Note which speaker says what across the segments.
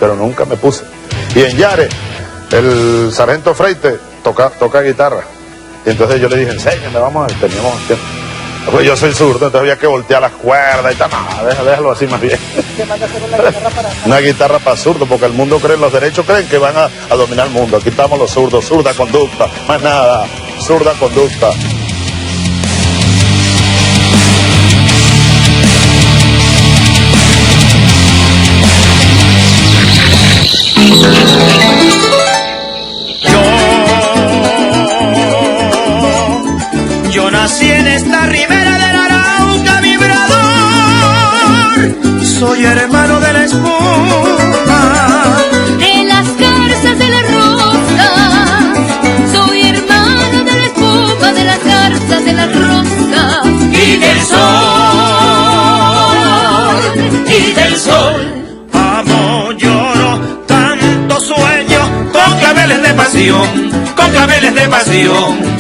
Speaker 1: pero nunca me puse. Y en Yare, el sargento Freite toca guitarra. Y entonces yo le dije, enséñame, vamos a ver, teníamos tiempo. Pues yo soy zurdo, entonces había que voltear las cuerdas y tal. No, déjalo así más bien.
Speaker 2: ¿Qué manda a hacer una guitarra para...?
Speaker 1: Una guitarra para zurdo, porque el mundo cree, los derechos creen que van a dominar el mundo. Aquí estamos los zurdos, zurda conducta, más nada, zurda conducta.
Speaker 3: Yo nací en esta ribera del Arauca vibrador, soy hermano de la espuma,
Speaker 4: de las garzas de la rosa, soy hermano de la espuma, de las garzas de la rosa,
Speaker 3: y del sol, amo, lloro, tanto sueño, con claveles de pasión, con claveles de pasión.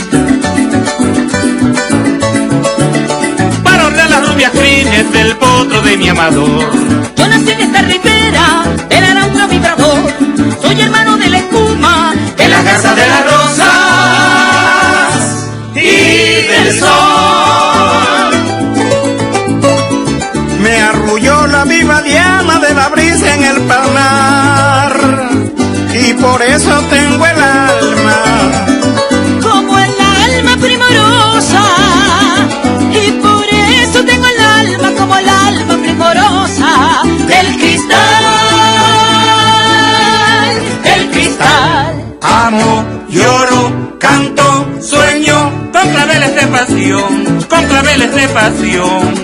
Speaker 3: Las crines del potro de mi amador.
Speaker 4: Yo nací en esta ribera del Arauca vibrador, soy hermano de la espuma,
Speaker 3: de las garzas de las rosas y del sol. Me arrulló la viva diana de la brisa en el palmar, y por eso tengo el alma
Speaker 4: como el alma primorosa, y por eso tengo el alma como el alma primorosa del cristal, del cristal.
Speaker 3: Amo, lloro, canto, sueño, con claveles de pasión, con claveles de pasión.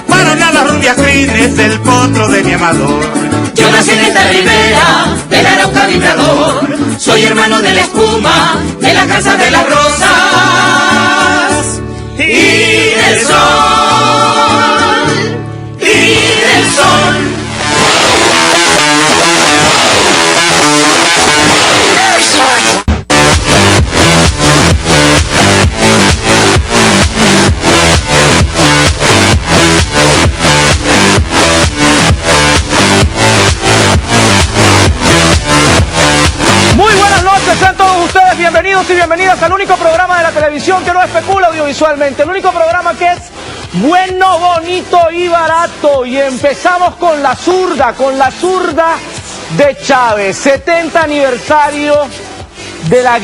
Speaker 3: Para hablar las rubias crines del potro de mi amador.
Speaker 4: Yo nací en esta ribera del Arauca vibrador, soy hermano de la espuma, de la casa de las rosas
Speaker 3: y del sol, y del sol.
Speaker 2: Bienvenidos y bienvenidas al único programa de la televisión que no especula audiovisualmente, el único programa que es bueno, bonito y barato. Y empezamos con la zurda de Chávez, 70 aniversario de la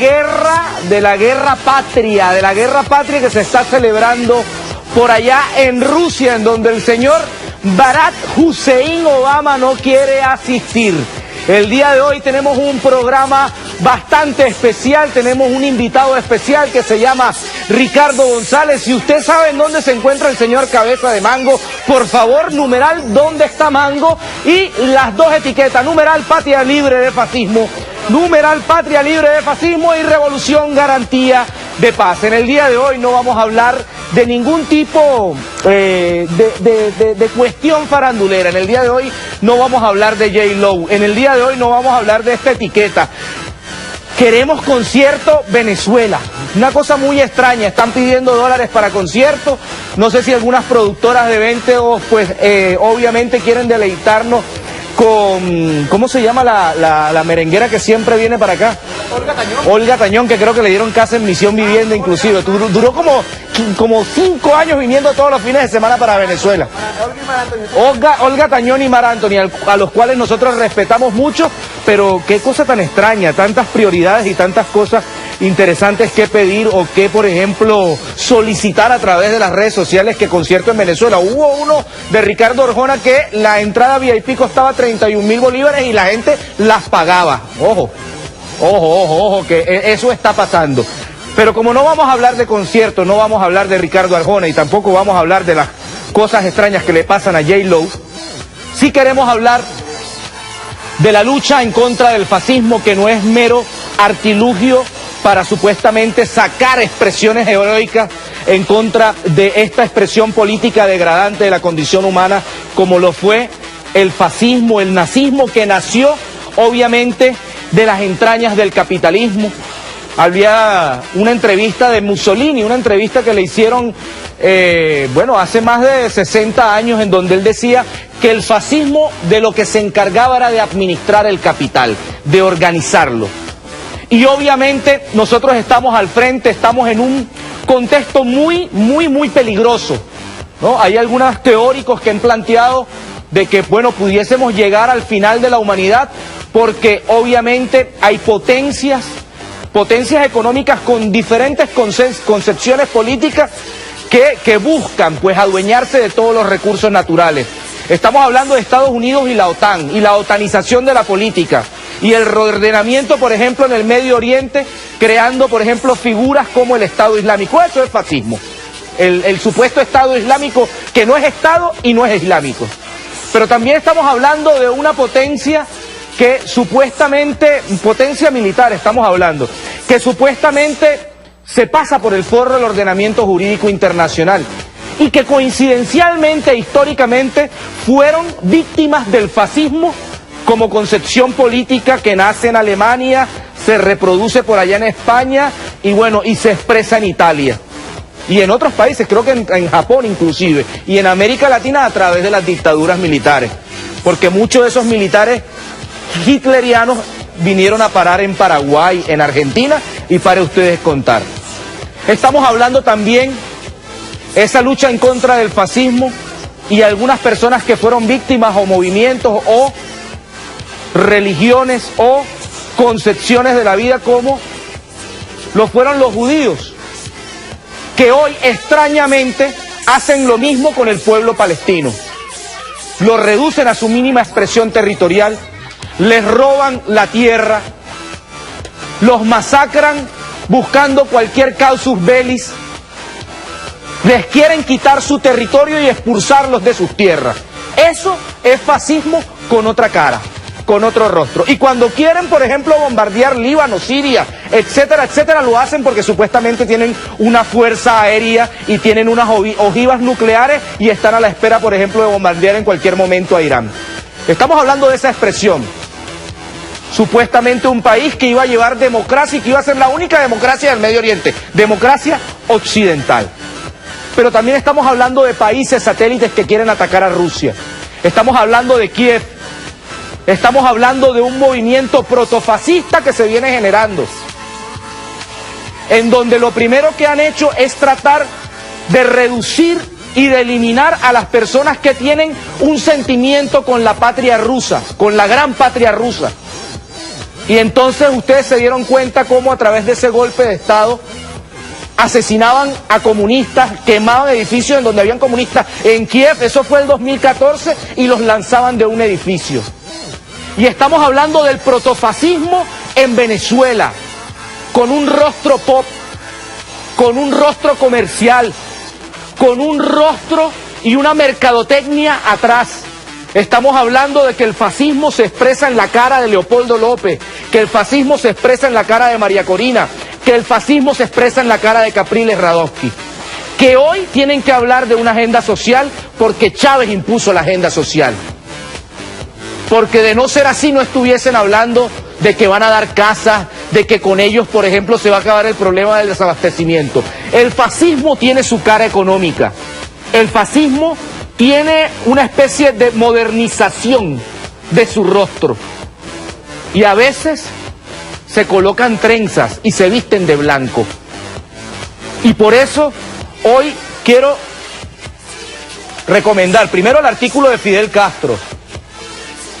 Speaker 2: guerra patria que se está celebrando por allá en Rusia, en donde el señor Barack Hussein Obama no quiere asistir. El día de hoy tenemos un programa bastante especial, tenemos un invitado especial que se llama Ricardo González. Si usted sabe en dónde se encuentra el señor Cabeza de Mango, por favor, numeral dónde está Mango y las dos etiquetas, numeral Patria Libre de Fascismo, numeral Patria Libre de Fascismo y Revolución Garantía de Paz. En el día de hoy no vamos a hablar de ningún tipo de cuestión farandulera. En el día de hoy no vamos a hablar de J-Lo. En el día de hoy no vamos a hablar de esta etiqueta. Queremos concierto Venezuela. Una cosa muy extraña, están pidiendo dólares para conciertos. No sé si algunas productoras de eventos, pues obviamente quieren deleitarnos con, ¿cómo se llama la merenguera que siempre viene para acá?
Speaker 5: Olga Tañón.
Speaker 2: Olga Tañón, que creo que le dieron casa en Misión Vivienda inclusive. Duró como 5 años viniendo todos los fines de semana para Venezuela. Olga Tañón y Mar Anthony, a los cuales nosotros respetamos mucho, pero qué cosa tan extraña, tantas prioridades y tantas cosas interesantes que pedir o que, por ejemplo, solicitar a través de las redes sociales que concierto en Venezuela. Hubo uno de Ricardo Arjona que la entrada VIP costaba 31.000 bolívares y la gente las pagaba. Ojo, que eso está pasando. Pero como no vamos a hablar de conciertos, no vamos a hablar de Ricardo Arjona y tampoco vamos a hablar de las cosas extrañas que le pasan a J-Lo, sí queremos hablar de la lucha en contra del fascismo, que no es mero artilugio para supuestamente sacar expresiones heroicas en contra de esta expresión política degradante de la condición humana, como lo fue el fascismo, el nazismo, que nació obviamente de las entrañas del capitalismo, había una entrevista de Mussolini, una entrevista que le hicieron, hace más de 60 años, en donde él decía que el fascismo de lo que se encargaba era de administrar el capital, de organizarlo. Y obviamente nosotros estamos al frente, estamos en un contexto muy peligroso, ¿no? Hay algunos teóricos que han planteado de que, pudiésemos llegar al final de la humanidad, porque obviamente hay potencias económicas con diferentes concepciones políticas que buscan adueñarse de todos los recursos naturales. Estamos hablando de Estados Unidos y la OTAN, y la otanización de la política, y el reordenamiento, por ejemplo, en el Medio Oriente, creando, por ejemplo, figuras como el Estado Islámico. Eso es fascismo. El supuesto Estado Islámico, que no es Estado y no es islámico. Pero también estamos hablando de una potencia que supuestamente, potencia militar estamos hablando, que supuestamente se pasa por el forro del ordenamiento jurídico internacional y que coincidencialmente, históricamente, fueron víctimas del fascismo como concepción política que nace en Alemania, se reproduce por allá en España y se expresa en Italia. Y en otros países, creo que en Japón inclusive, y en América Latina a través de las dictaduras militares, porque muchos de esos militares hitlerianos vinieron a parar en Paraguay, en Argentina, y para ustedes contar. Estamos hablando también esa lucha en contra del fascismo y algunas personas que fueron víctimas o movimientos o religiones o concepciones de la vida como lo fueron los judíos, que hoy extrañamente hacen lo mismo con el pueblo palestino. Lo reducen a su mínima expresión territorial, les roban la tierra, los masacran buscando cualquier causus bellis, les quieren quitar su territorio y expulsarlos de sus tierras. Eso es fascismo con otra cara, con otro rostro. Y cuando quieren, por ejemplo, bombardear Líbano, Siria, etcétera, etcétera, lo hacen porque supuestamente tienen una fuerza aérea y tienen unas ojivas nucleares y están a la espera, por ejemplo, de bombardear en cualquier momento a Irán. Estamos hablando de esa expresión. Supuestamente un país que iba a llevar democracia y que iba a ser la única democracia del Medio Oriente, democracia occidental. Pero también estamos hablando de países satélites que quieren atacar a Rusia. Estamos hablando de Kiev. Estamos hablando de un movimiento protofascista que se viene generando, en donde lo primero que han hecho es tratar de reducir y de eliminar a las personas que tienen un sentimiento con la patria rusa, con la gran patria rusa. Y entonces ustedes se dieron cuenta cómo a través de ese golpe de Estado asesinaban a comunistas, quemaban edificios en donde habían comunistas en Kiev, eso fue el 2014, y los lanzaban de un edificio. Y estamos hablando del protofascismo en Venezuela, con un rostro pop, con un rostro comercial, con un rostro y una mercadotecnia atrás. Estamos hablando de que el fascismo se expresa en la cara de Leopoldo López, que el fascismo se expresa en la cara de María Corina, que el fascismo se expresa en la cara de Capriles Radowski, que hoy tienen que hablar de una agenda social porque Chávez impuso la agenda social. Porque de no ser así no estuviesen hablando de que van a dar casas, de que con ellos, por ejemplo, se va a acabar el problema del desabastecimiento. El fascismo tiene su cara económica. El fascismo tiene una especie de modernización de su rostro. Y a veces se colocan trenzas y se visten de blanco. Y por eso hoy quiero recomendar primero el artículo de Fidel Castro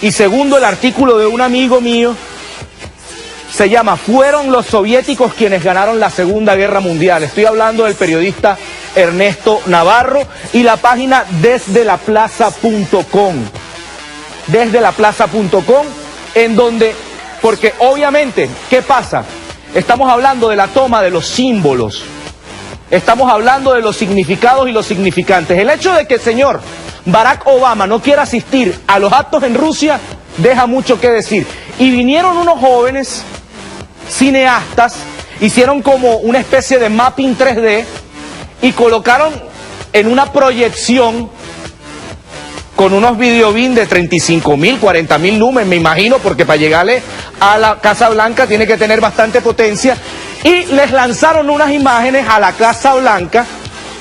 Speaker 2: y segundo el artículo de un amigo mío. Se llama "Fueron los soviéticos quienes ganaron la Segunda Guerra Mundial". Estoy hablando del periodista Ernesto Navarro y la página desdelaplaza.com. Desdelaplaza.com, en donde, porque obviamente, ¿qué pasa? Estamos hablando de la toma de los símbolos. Estamos hablando de los significados y los significantes. El hecho de que el señor Barack Obama no quiera asistir a los actos en Rusia deja mucho que decir. Y vinieron unos jóvenes cineastas, hicieron como una especie de mapping 3D y colocaron en una proyección con unos videobin de 35.000, 40.000 lumens, me imagino, porque para llegarle a la Casa Blanca tiene que tener bastante potencia, y les lanzaron unas imágenes a la Casa Blanca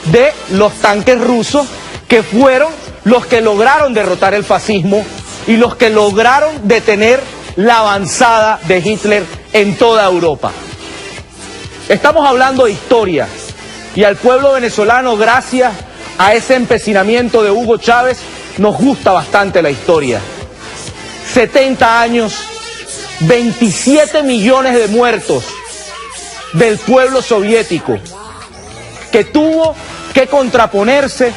Speaker 2: de los tanques rusos que fueron los que lograron derrotar el fascismo y los que lograron detener la avanzada de Hitler en toda Europa. Estamos hablando de historia y al pueblo venezolano, gracias a ese empecinamiento de Hugo Chávez, nos gusta bastante la historia. 70 años, 27 millones de muertos del pueblo soviético que tuvo que contraponerse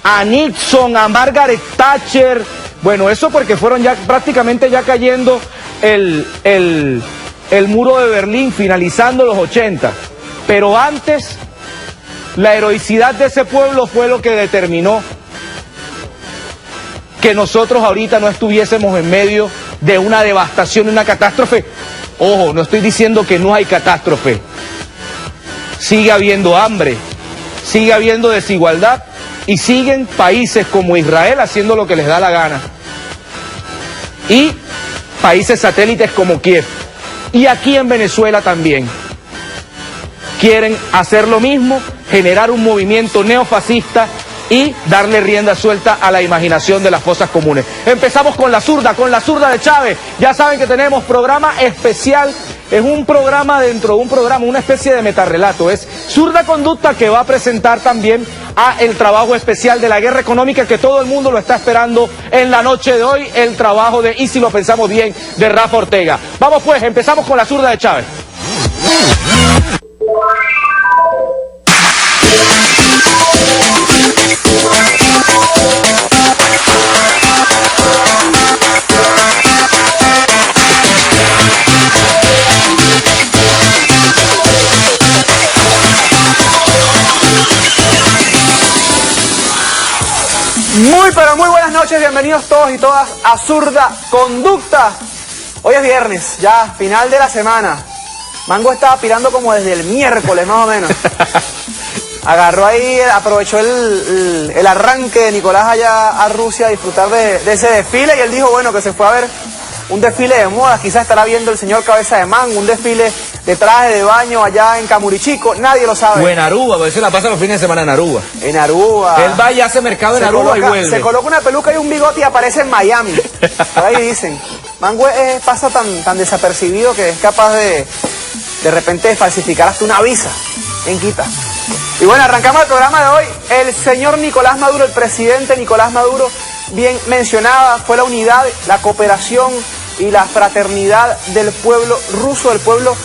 Speaker 2: a Nixon, a Margaret Thatcher. Bueno, eso porque fueron ya prácticamente ya cayendo el muro de Berlín, finalizando los 80. Pero antes, la heroicidad de ese pueblo fue lo que determinó que nosotros ahorita no estuviésemos en medio de una devastación, una catástrofe. Ojo, no estoy diciendo que no hay catástrofe. Sigue habiendo hambre, sigue habiendo desigualdad y siguen países como Israel haciendo lo que les da la gana. Y países satélites como Kiev. Y aquí en Venezuela también. Quieren hacer lo mismo, generar un movimiento neofascista y darle rienda suelta a la imaginación de las fosas comunes. Empezamos con la zurda de Chávez. Ya saben que tenemos programa especial. Es un programa dentro de un programa, una especie de metarrelato. Es Zurda Conducta, que va a presentar también a el trabajo especial de la guerra económica, que todo el mundo lo está esperando en la noche de hoy, el trabajo de Y si lo pensamos bien, de Rafa Ortega. Vamos pues, empezamos con la zurda de Chávez. Pero muy buenas noches, bienvenidos todos y todas a Zurda Conducta. Hoy es viernes, ya, final de la semana. Mango estaba pirando como desde el miércoles, más o menos. Agarró ahí, aprovechó el arranque de Nicolás allá a Rusia a disfrutar de ese desfile, y él dijo, bueno, que se fue a ver un desfile de modas. Quizás estará viendo el señor Cabeza de Mango, un desfile de traje de baño allá en Camurichico, nadie lo sabe.
Speaker 5: O en Aruba, porque se la pasa los fines de semana en Aruba.
Speaker 2: En Aruba.
Speaker 5: Él va y hace mercado en Aruba y vuelve.
Speaker 2: Se coloca una peluca y un bigote y aparece en Miami. Por ahí dicen. Mango pasa tan desapercibido que es capaz de repente de falsificar hasta una visa. En quita. Y bueno, arrancamos el programa de hoy. El señor Nicolás Maduro, el presidente Nicolás Maduro, bien mencionaba, fue la unidad, la cooperación y la fraternidad del pueblo ruso, del pueblo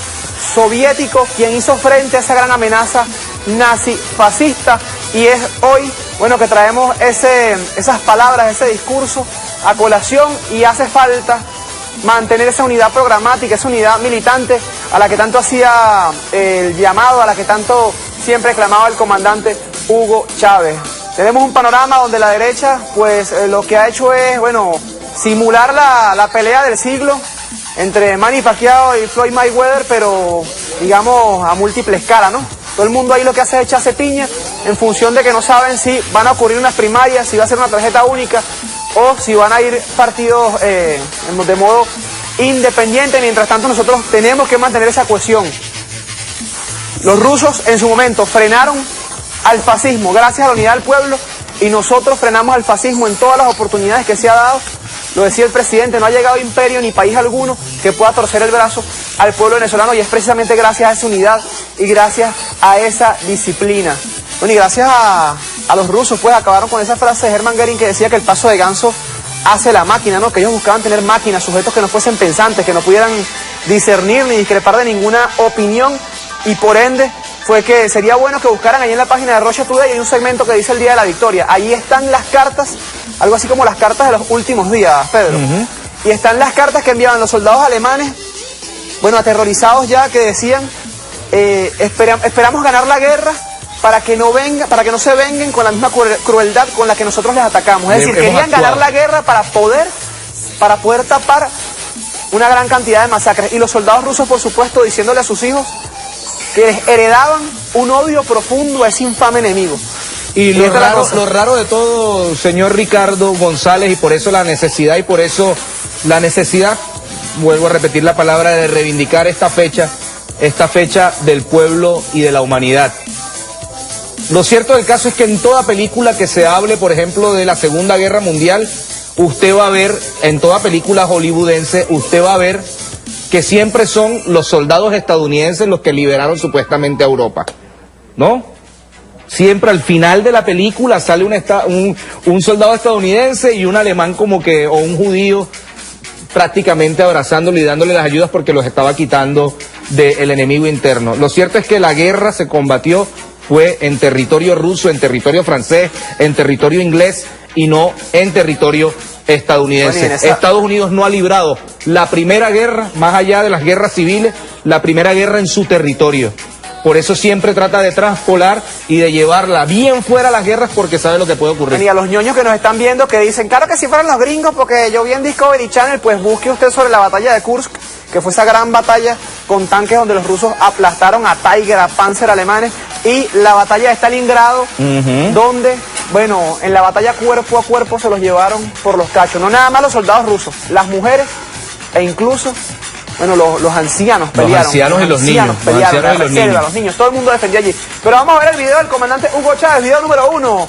Speaker 2: soviético, quien hizo frente a esa gran amenaza nazi-fascista, y es hoy, bueno, que traemos esas palabras, ese discurso a colación, y hace falta mantener esa unidad programática, esa unidad militante a la que tanto hacía el llamado, a la que tanto siempre clamaba el comandante Hugo Chávez. Tenemos un panorama donde la derecha, pues lo que ha hecho es, bueno, simular la pelea del siglo entre Manny Pacquiao y Floyd Mayweather, pero digamos a múltiple escala, ¿no? Todo el mundo ahí lo que hace es echarse piña en función de que no saben si van a ocurrir unas primarias, si va a ser una tarjeta única o si van a ir partidos de modo independiente. Mientras tanto, nosotros tenemos que mantener esa cohesión. Los rusos en su momento frenaron al fascismo gracias a la unidad del pueblo, y nosotros frenamos al fascismo en todas las oportunidades que se ha dado. Lo decía el presidente, no ha llegado imperio ni país alguno que pueda torcer el brazo al pueblo venezolano, y es precisamente gracias a esa unidad y gracias a esa disciplina. Bueno, y gracias a los rusos, pues acabaron con esa frase de Hermann Göring que decía que el paso de ganso hace la máquina, ¿no? Que ellos buscaban tener máquinas, sujetos que no fuesen pensantes, que no pudieran discernir ni discrepar de ninguna opinión, y por ende fue que sería bueno que buscaran ahí en la página de Russia Today, hay un segmento que dice el Día de la Victoria. Ahí están las cartas, algo así como las cartas de los últimos días, Pedro. Y están las cartas que enviaban los soldados alemanes, bueno, aterrorizados ya, que decían, esperamos ganar la guerra para que no se venguen con la misma crueldad con la que nosotros les atacamos. Es decir, querían ganar la guerra para poder tapar una gran cantidad de masacres. Y los soldados rusos, por supuesto, diciéndole a sus hijos que les heredaban un odio profundo a ese infame enemigo.
Speaker 5: Y lo raro de todo, señor Ricardo González, y por eso la necesidad, vuelvo a repetir la palabra, de reivindicar esta fecha, esta fecha del pueblo y de la humanidad. Lo cierto del caso es que en toda película que se hable, por ejemplo, de la Segunda Guerra Mundial, usted va a ver, en toda película hollywoodense, usted va a ver que siempre son los soldados estadounidenses los que liberaron supuestamente a Europa, ¿no? Siempre al final de la película sale un soldado estadounidense y un alemán como que, o un judío, prácticamente abrazándole y dándole las ayudas porque los estaba quitando del enemigo interno. Lo cierto es que la guerra se combatió, fue en territorio ruso, en territorio francés, en territorio inglés y no en territorio estadounidense. Bueno, Estados Unidos no ha librado la primera guerra, más allá de las guerras civiles, la primera guerra en su territorio. Por eso siempre trata de traspolar y de llevarla bien fuera a las guerras porque sabe lo que puede ocurrir.
Speaker 2: Y a los ñoños que nos están viendo que dicen, claro que si fueran los gringos, porque yo vi en Discovery Channel, pues busque usted sobre la batalla de Kursk, que fue esa gran batalla con tanques donde los rusos aplastaron a Tiger, a Panzer alemanes, y la batalla de Stalingrado, donde, bueno, en la batalla cuerpo a cuerpo se los llevaron por los cachos. No nada más los soldados rusos, las mujeres e incluso... Bueno, los ancianos pelearon.
Speaker 5: Los ancianos y los niños.
Speaker 2: Los niños, todo el mundo defendió allí. Pero vamos a ver el video del comandante Hugo Chávez, video número 1.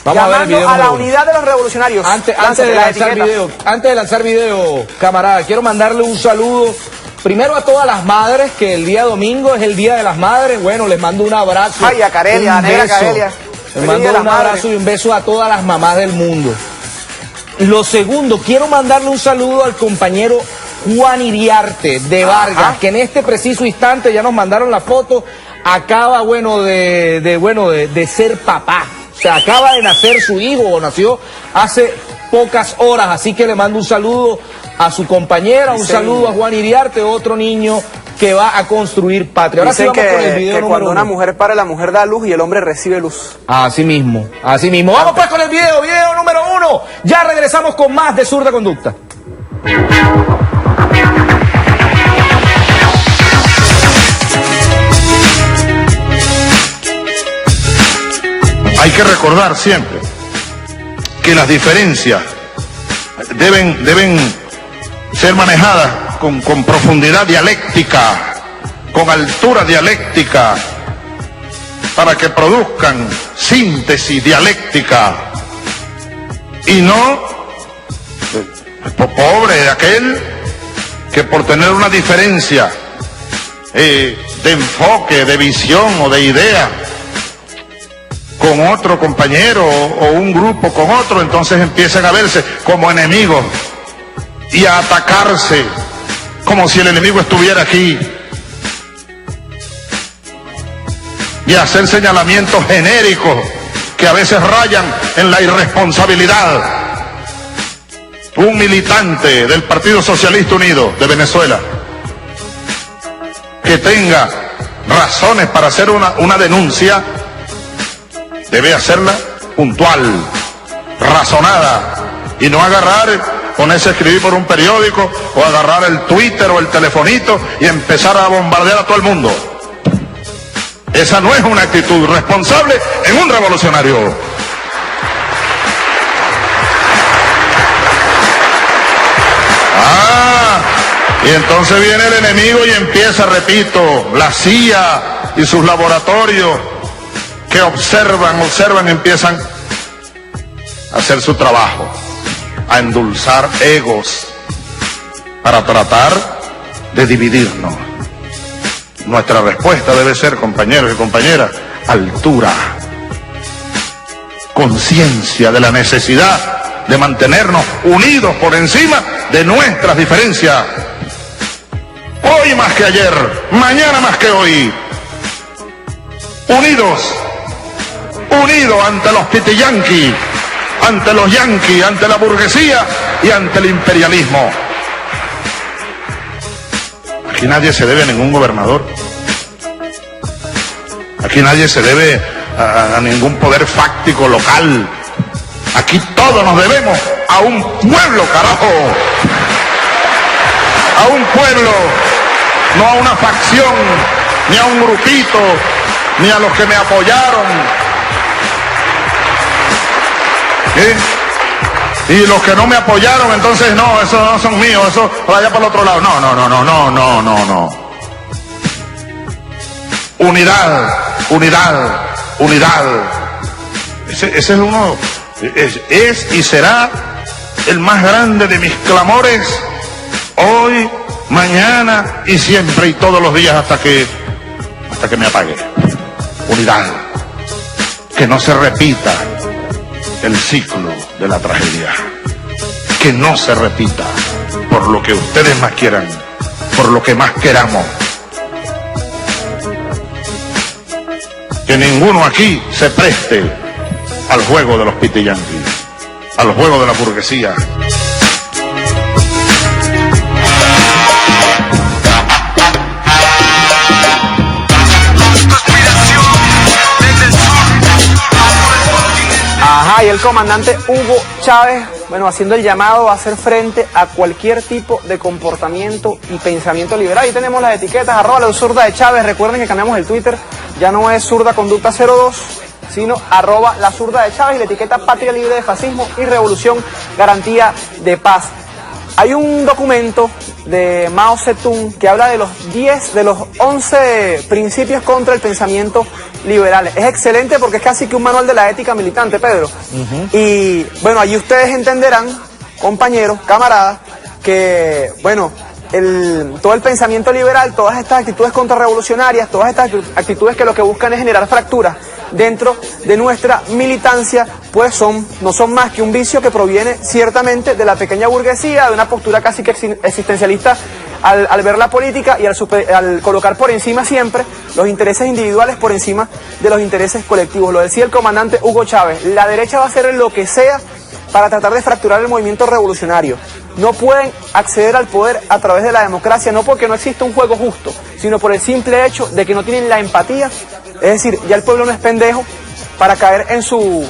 Speaker 5: Vamos a ver el video
Speaker 2: a la unidad de los revolucionarios. Antes
Speaker 5: de lanzar video, camarada, quiero mandarle un saludo primero a todas las madres, que el día domingo es el Día de las Madres. Bueno, les mando un abrazo.
Speaker 2: Ay, a Carelia, a negra Carelia.
Speaker 5: Les mando un abrazo y un beso a todas las mamás del mundo. Lo segundo, quiero mandarle un saludo al compañero Juan Iriarte de Vargas, que en este preciso instante ya nos mandaron la foto, acaba, de ser papá. O sea, acaba de nacer su hijo, o nació hace pocas horas, así que le mando un saludo a su compañera, un saludo a Juan Iriarte, otro niño que va a construir patria. Ahora sí vamos con el video número
Speaker 2: cuando una mujer pare, la mujer da luz y el hombre recibe luz.
Speaker 5: Así mismo, así mismo. Vamos pues con el video número 1. Ya regresamos con más de Zurda Conducta.
Speaker 1: Hay que recordar siempre que las diferencias deben ser manejadas con profundidad dialéctica, con altura dialéctica, para que produzcan síntesis dialéctica y no pobre de aquel que por tener una diferencia de enfoque, de visión o de idea con otro compañero o un grupo con otro, entonces empiezan a verse como enemigos y a atacarse como si el enemigo estuviera aquí y a hacer señalamientos genéricos que a veces rayan en la irresponsabilidad. Un militante del Partido Socialista Unido de Venezuela que tenga razones para hacer una denuncia debe hacerla puntual, razonada, y no agarrar, ponerse a escribir por un periódico o agarrar el Twitter o el telefonito y empezar a bombardear a todo el mundo. Esa no es una actitud responsable en un revolucionario. Y entonces viene el enemigo y empieza, repito, la CIA y sus laboratorios que observan, empiezan a hacer su trabajo, a endulzar egos para tratar de dividirnos. Nuestra respuesta debe ser, compañeros y compañeras, altura, conciencia de la necesidad de mantenernos unidos por encima de nuestras diferencias. Hoy más que ayer, mañana más que hoy. Unidos ante los pitiyanquis, ante los yanquis, ante la burguesía y ante el imperialismo. Aquí nadie se debe a ningún gobernador. Aquí nadie se debe a ningún poder fáctico local. Aquí todos nos debemos a un pueblo, carajo. A un pueblo, no a una facción, ni a un grupito, ni a los que me apoyaron. Y los que no me apoyaron, entonces no, esos no son míos, eso por allá por el otro lado. No. unidad, unidad, unidad. Ese es uno, es y será el más grande de mis clamores, hoy, mañana y siempre y todos los días hasta que me apague. Unidad, que no se repita el ciclo de la tragedia, que no se repita por lo que ustedes más quieran, por lo que más queramos. Que ninguno aquí se preste al juego de los pitiyanquis, al juego de la burguesía.
Speaker 2: Ajá, y el comandante Hugo Chávez, bueno, haciendo el llamado a hacer frente a cualquier tipo de comportamiento y pensamiento liberal. Ahí tenemos las etiquetas, @la zurda de Chávez. Recuerden que cambiamos el Twitter, ya no es Zurda Conducta 02, sino @la zurda de Chávez y la etiqueta Patria Libre de Fascismo y Revolución Garantía de Paz. Hay un documento de Mao Zedong que habla de los 11 principios contra el pensamiento liberal. Es excelente porque es casi que un manual de la ética militante, Pedro. Y bueno, allí ustedes entenderán, compañeros, camaradas, que bueno, todo el pensamiento liberal, todas estas actitudes contrarrevolucionarias, todas estas actitudes que lo que buscan es generar fracturas dentro de nuestra militancia, pues no son más que un vicio que proviene ciertamente de la pequeña burguesía, de una postura casi que existencialista al ver la política y al colocar por encima siempre los intereses individuales por encima de los intereses colectivos. Lo decía el comandante Hugo Chávez, la derecha va a hacer lo que sea para tratar de fracturar el movimiento revolucionario. No pueden acceder al poder a través de la democracia, no porque no existe un juego justo, sino por el simple hecho de que no tienen la empatía. Es decir, ya el pueblo no es pendejo para caer en su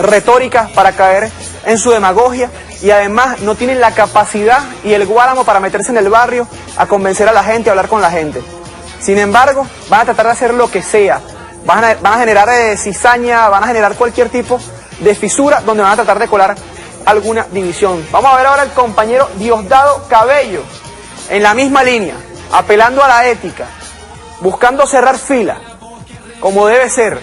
Speaker 2: retórica, para caer en su demagogia, y además no tienen la capacidad y el guáramo para meterse en el barrio a convencer a la gente, a hablar con la gente. Sin embargo, van a tratar de hacer lo que sea, van a generar cizaña, van a generar cualquier tipo de fisura donde van a tratar de colar alguna división. Vamos a ver ahora al compañero Diosdado Cabello, en la misma línea, apelando a la ética, buscando cerrar fila, como debe ser,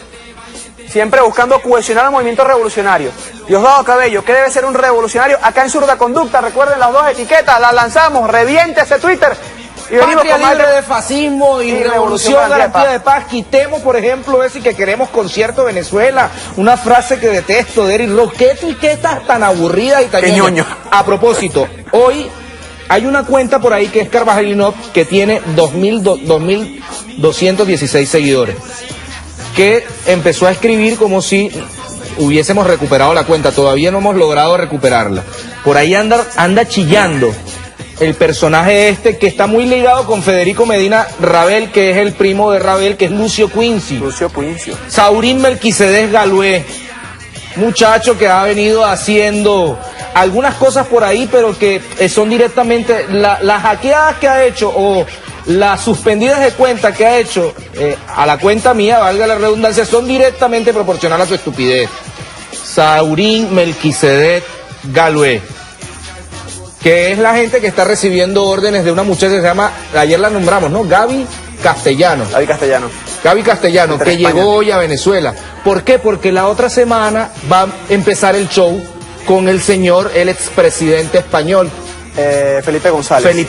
Speaker 2: siempre buscando cohesionar al movimiento revolucionario. Diosdado Cabello, ¿qué debe ser un revolucionario? Acá en Zurda Conducta, recuerden las dos etiquetas, las lanzamos, reviente ese Twitter. Y venimos
Speaker 5: Patria
Speaker 2: con más
Speaker 5: Libre de Fascismo y Revolución Garantía de Paz. Quitemos, por ejemplo, ese que queremos concierto Venezuela. Una frase que detesto de Eric Ross. ¿Qué etiquetas tan aburridas y tan ñoño? A propósito, hoy hay una cuenta por ahí que es Carvajalinov que tiene 2.216 seguidores. Que empezó a escribir como si hubiésemos recuperado la cuenta. Todavía no hemos logrado recuperarla. Por ahí anda chillando el personaje que está muy ligado con Federico Medina Rabel, que es el primo de Rabel, que es Lucio Quincy. Saurín Melquisedec Galué, muchacho que ha venido haciendo algunas cosas por ahí, pero que son directamente las hackeadas que ha hecho o las suspendidas de cuenta que ha hecho a la cuenta mía, valga la redundancia, son directamente proporcionales a su estupidez. Saurín Melquisedec Galué, que es la gente que está recibiendo órdenes de una muchacha que se llama, ayer la nombramos, ¿no? Gaby Castellano, que llegó hoy a Venezuela. ¿Por qué? Porque la otra semana va a empezar el show con el señor, el expresidente español,
Speaker 2: Felipe González. Que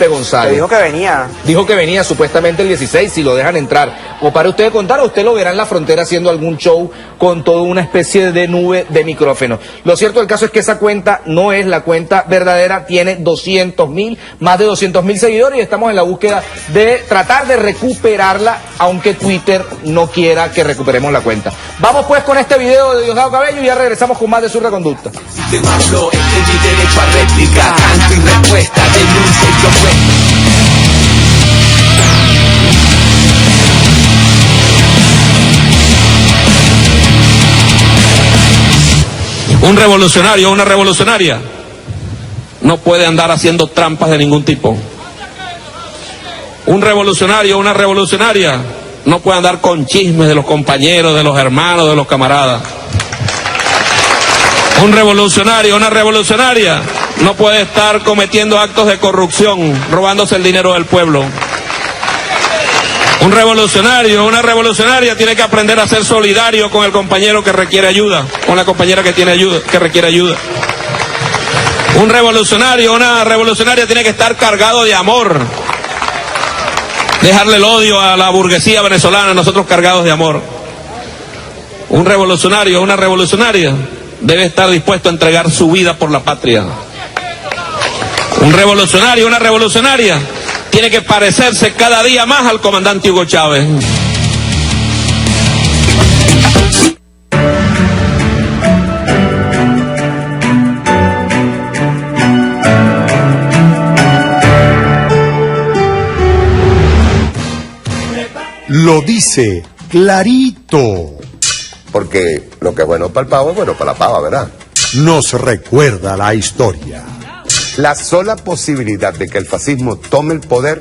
Speaker 2: dijo que venía supuestamente el 16, si lo dejan entrar. O para usted contar, usted lo verá en la frontera haciendo algún show con toda una especie de nube de micrófono. Lo cierto del caso es que esa cuenta no es la cuenta verdadera, tiene más de 200.000 seguidores y estamos en la búsqueda de tratar de recuperarla, aunque Twitter no quiera que recuperemos la cuenta. Vamos pues con este video de Diosdado Cabello y ya regresamos con más de Zurda Conducta.
Speaker 6: Un revolucionario o una revolucionaria no puede andar haciendo trampas de ningún tipo. Un revolucionario o una revolucionaria no puede andar con chismes de los compañeros, de los hermanos, de los camaradas. Un revolucionario o una revolucionaria no puede estar cometiendo actos de corrupción, robándose el dinero del pueblo. Un revolucionario, una revolucionaria tiene que aprender a ser solidario con el compañero que requiere ayuda, con la compañera que requiere ayuda. Un revolucionario, una revolucionaria tiene que estar cargado de amor. Dejarle el odio a la burguesía venezolana, nosotros cargados de amor. Un revolucionario, una revolucionaria debe estar dispuesto a entregar su vida por la patria. Un revolucionario, una revolucionaria tiene que parecerse cada día más al comandante Hugo Chávez.
Speaker 7: Lo dice clarito.
Speaker 8: Porque lo que es bueno para el pavo es bueno para la pava, ¿verdad?
Speaker 7: Nos recuerda la historia.
Speaker 8: La sola posibilidad de que el fascismo tome el poder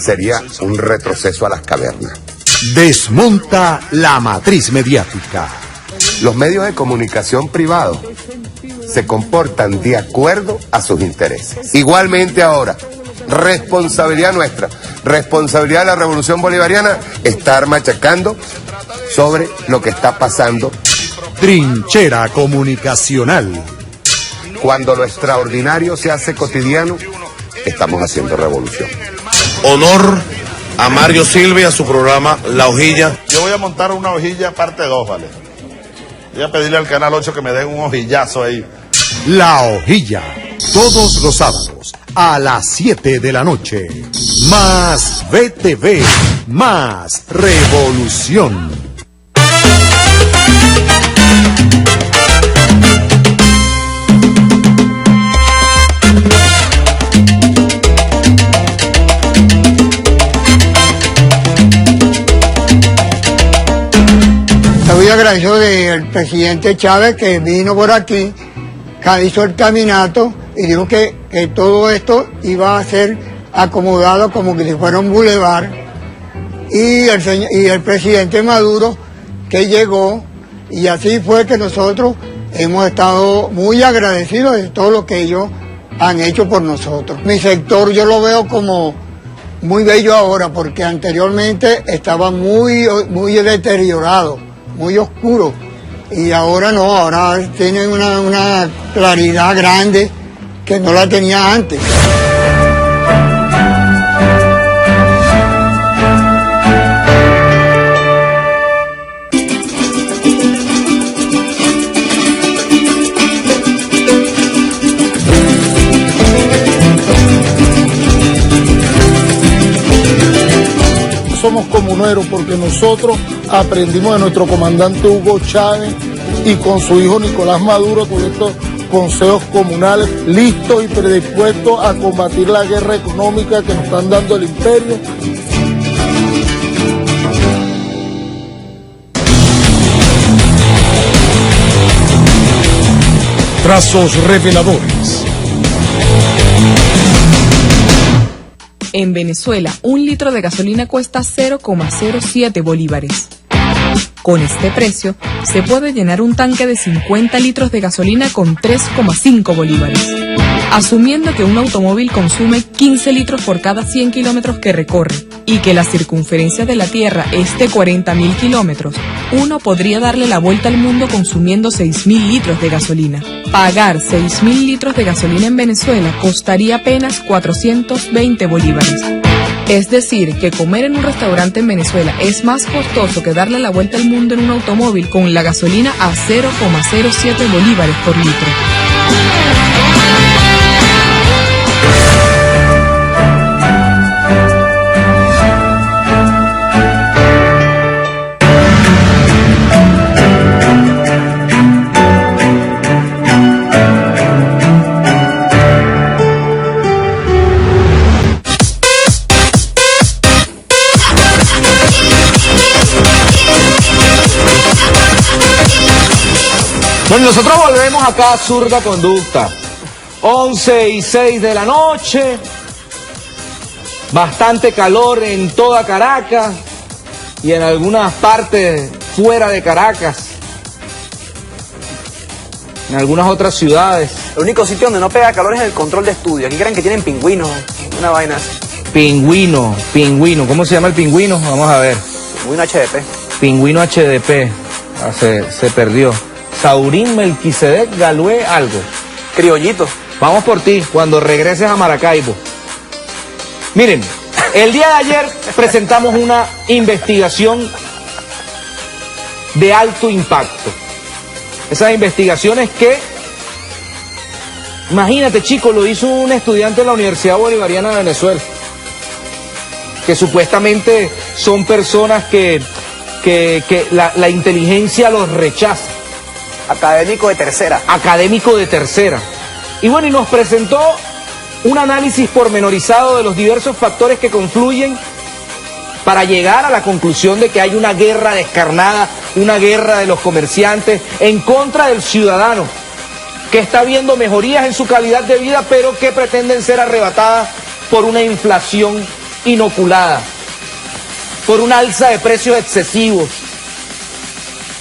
Speaker 8: sería un retroceso a las cavernas.
Speaker 7: Desmonta la matriz mediática.
Speaker 8: Los medios de comunicación privados se comportan de acuerdo a sus intereses. Igualmente ahora, responsabilidad nuestra, responsabilidad de la Revolución Bolivariana, estar machacando sobre lo que está pasando.
Speaker 7: Trinchera comunicacional.
Speaker 8: Cuando lo extraordinario se hace cotidiano, estamos haciendo revolución.
Speaker 9: Honor a Mario Silva y a su programa La Hojilla.
Speaker 1: Yo voy a montar una hojilla parte 2, ¿vale? Voy a pedirle al Canal 8 que me den un hojillazo ahí.
Speaker 7: La Hojilla. Todos los sábados a las 7 de la noche. Más BTV. Más revolución.
Speaker 10: Estoy agradecido del presidente Chávez que vino por aquí, que hizo el caminato y dijo que todo esto iba a ser acomodado como que si fuera un bulevar. Y el presidente Maduro que llegó, y así fue que nosotros hemos estado muy agradecidos de todo lo que ellos han hecho por nosotros. Mi sector yo lo veo como muy bello ahora porque anteriormente estaba muy deteriorado, muy oscuro, y ahora no, ahora tienen una claridad grande que no la tenía antes.
Speaker 11: Somos comuneros porque nosotros aprendimos de nuestro comandante Hugo Chávez y con su hijo Nicolás Maduro, con estos consejos comunales listos y predispuestos a combatir la guerra económica que nos están dando el imperio.
Speaker 7: Trazos reveladores.
Speaker 12: En Venezuela, un litro de gasolina cuesta 0,07 bolívares. Con este precio, se puede llenar un tanque de 50 litros de gasolina con 3,5 bolívares. Asumiendo que un automóvil consume 15 litros por cada 100 kilómetros que recorre y que la circunferencia de la Tierra es de 40.000 kilómetros, uno podría darle la vuelta al mundo consumiendo 6.000 litros de gasolina. Pagar 6.000 litros de gasolina en Venezuela costaría apenas 420 bolívares. Es decir, que comer en un restaurante en Venezuela es más costoso que darle la vuelta al mundo en un automóvil con la gasolina a 0,07 bolívares por litro.
Speaker 5: Bueno, nosotros volvemos acá a Zurda Conducta. 11:06 de la noche. Bastante calor en toda Caracas y en algunas partes fuera de Caracas. En algunas otras ciudades.
Speaker 2: El único sitio donde no pega calor es el control de estudio. Aquí creen que tienen pingüinos, una vaina así.
Speaker 5: Pingüino, ¿cómo se llama el pingüino? Vamos a ver.
Speaker 2: Pingüino HDP.
Speaker 5: Pingüino HDP, se perdió. Saurín Melquisedec Galué algo.
Speaker 2: Criollito.
Speaker 5: Vamos por ti, cuando regreses a Maracaibo. Miren, el día de ayer presentamos una investigación de alto impacto. Esas investigaciones que, imagínate chicos, lo hizo un estudiante de la Universidad Bolivariana de Venezuela, que supuestamente son personas que la inteligencia los rechaza.
Speaker 2: Académico de tercera.
Speaker 5: Académico de tercera. Y bueno, y nos presentó un análisis pormenorizado de los diversos factores que confluyen para llegar a la conclusión de que hay una guerra descarnada, una guerra de los comerciantes en contra del ciudadano, que está viendo mejorías en su calidad de vida, pero que pretenden ser arrebatadas por una inflación inoculada, por una alza de precios excesivos,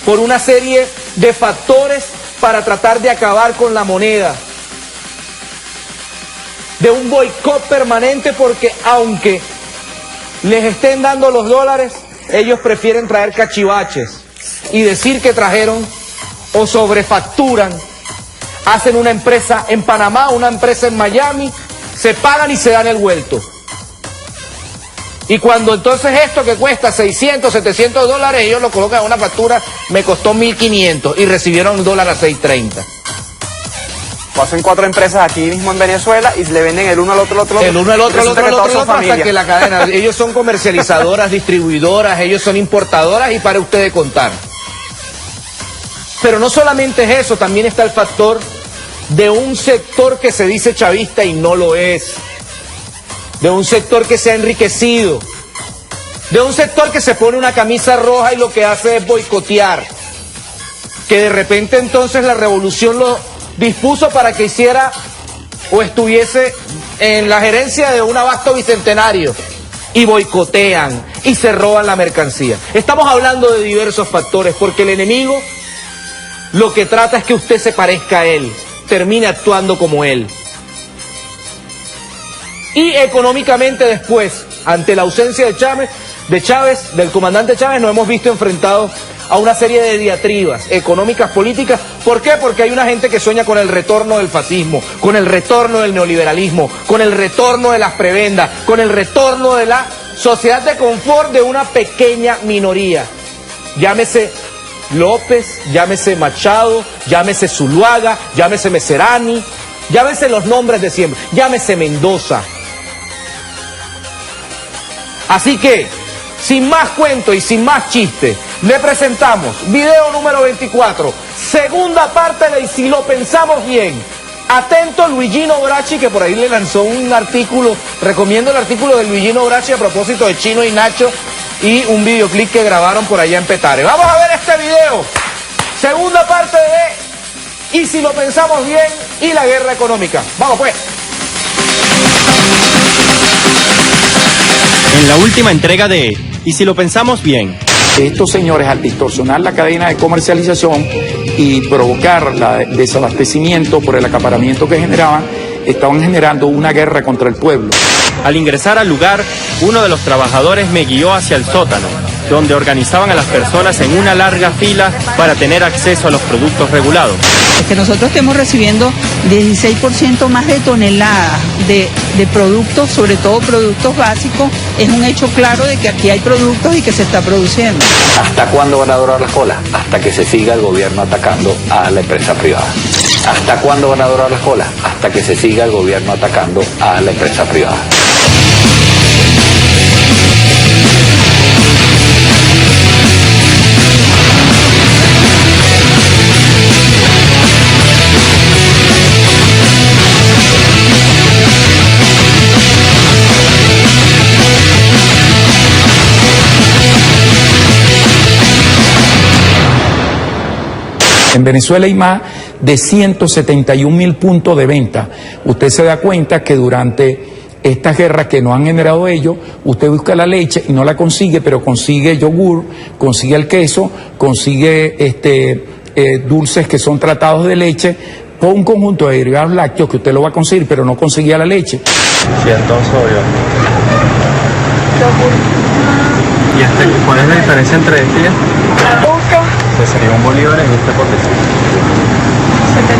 Speaker 5: por una serie de factores para tratar de acabar con la moneda, de un boicot permanente, porque aunque les estén dando los dólares, ellos prefieren traer cachivaches y decir que trajeron, o sobrefacturan, hacen una empresa en Panamá, una empresa en Miami, se pagan y se dan el vuelto. Y cuando entonces esto que cuesta 600, 700 dólares, ellos lo colocan en una factura, me costó 1.500 y recibieron un dólar a 6.30.
Speaker 2: Hacen 4 empresas aquí mismo en Venezuela y le venden el uno al otro,
Speaker 5: el uno al otro, hasta que la cadena, ellos son comercializadoras, distribuidoras, ellos son importadoras y para ustedes contar. Pero no solamente es eso, también está el factor de un sector que se dice chavista y no lo es, de un sector que se ha enriquecido, de un sector que se pone una camisa roja y lo que hace es boicotear, que de repente entonces la revolución lo dispuso para que hiciera o estuviese en la gerencia de un abasto bicentenario y boicotean y se roban la mercancía. Estamos hablando de diversos factores porque el enemigo lo que trata es que usted se parezca a él, termine actuando como él. Y económicamente después, ante la ausencia de Chávez, del comandante Chávez, nos hemos visto enfrentados a una serie de diatribas económicas, políticas. ¿Por qué? Porque hay una gente que sueña con el retorno del fascismo, con el retorno del neoliberalismo, con el retorno de las prebendas, con el retorno de la sociedad de confort de una pequeña minoría. Llámese López, llámese Machado, llámese Zuluaga, llámese Meserani, llámese los nombres de siempre, llámese Mendoza. Así que, sin más cuento y sin más chiste, le presentamos video número 24, segunda parte de Y si lo pensamos bien. Atento Luigino Bracci, que por ahí le lanzó un artículo, recomiendo el artículo de Luigino Bracci a propósito de Chino y Nacho y un videoclip que grabaron por allá en Petare. Vamos a ver este video, segunda parte de Y si lo pensamos bien y la guerra económica. Vamos pues.
Speaker 13: En la última entrega de Y si lo pensamos bien.
Speaker 14: Estos señores, al distorsionar la cadena de comercialización y provocar el desabastecimiento por el acaparamiento que generaban, estaban generando una guerra contra el pueblo.
Speaker 13: Al ingresar al lugar, uno de los trabajadores me guió hacia el sótano, donde organizaban a las personas en una larga fila para tener acceso a los productos regulados.
Speaker 15: Es que nosotros estemos recibiendo 16% más de toneladas de productos, sobre todo productos básicos, es un hecho claro de que aquí hay productos y que se está produciendo.
Speaker 16: ¿Hasta cuándo van a durar las colas? Hasta que se siga el gobierno atacando a la empresa privada. ¿Hasta cuándo van a durar las colas? Hasta que se siga el gobierno atacando a la empresa privada.
Speaker 14: En Venezuela hay más de 171.000 puntos de venta. Usted se da cuenta que durante estas guerras que no han generado ellos, usted busca la leche y no la consigue, pero consigue yogur, consigue el queso, consigue dulces que son tratados de leche, todo un conjunto de derivados lácteos que usted lo va a conseguir, pero no conseguía la leche.
Speaker 17: 100 sodio.
Speaker 13: ¿Y cuál es la diferencia entre este y este? Que sería un bolívar en este potecito. 78.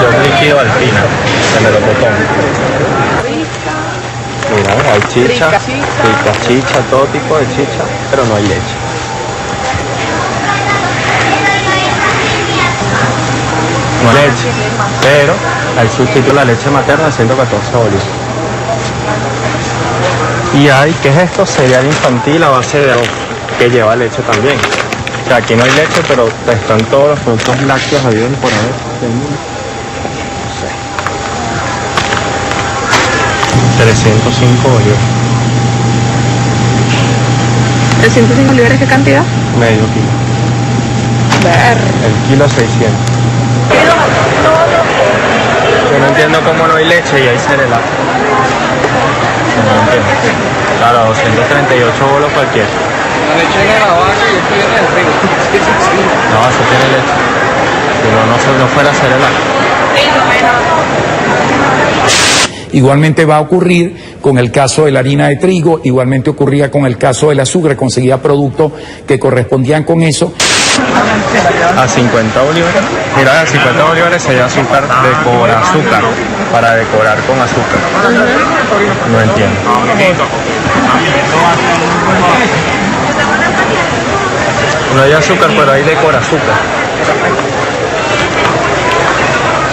Speaker 13: Yo líquido alpina, de melocotón. Mira, hay chicha, rica chicha, todo tipo de chicha, pero no hay leche. No hay leche, pero hay sustituto la leche materna a 114 bolívares. Y hay, ¿qué es esto? Cereal infantil a base de arroz, que lleva leche también. O sea, aquí no hay leche, pero están todos los productos lácteos habidos por haber del mundo. 305 bolívares.
Speaker 12: ¿305 bolívares qué cantidad?
Speaker 13: Medio kilo.
Speaker 12: Ver.
Speaker 13: El kilo 600. Yo no entiendo cómo no hay leche y hay cereal. No entiendo. Claro, 238 bolos cualquiera.
Speaker 5: La leche viene de la vaca y esto viene del río.
Speaker 13: No, eso tiene leche. Si no fuera cereal.
Speaker 14: Igualmente va a ocurrir con el caso de la harina de trigo, igualmente ocurría con el caso del azúcar, conseguía productos que correspondían con eso.
Speaker 13: A 50 bolívares. Mira, a 50 bolívares sería azúcar, decora azúcar, para decorar con azúcar. No entiendo. No hay azúcar, pero hay decora azúcar.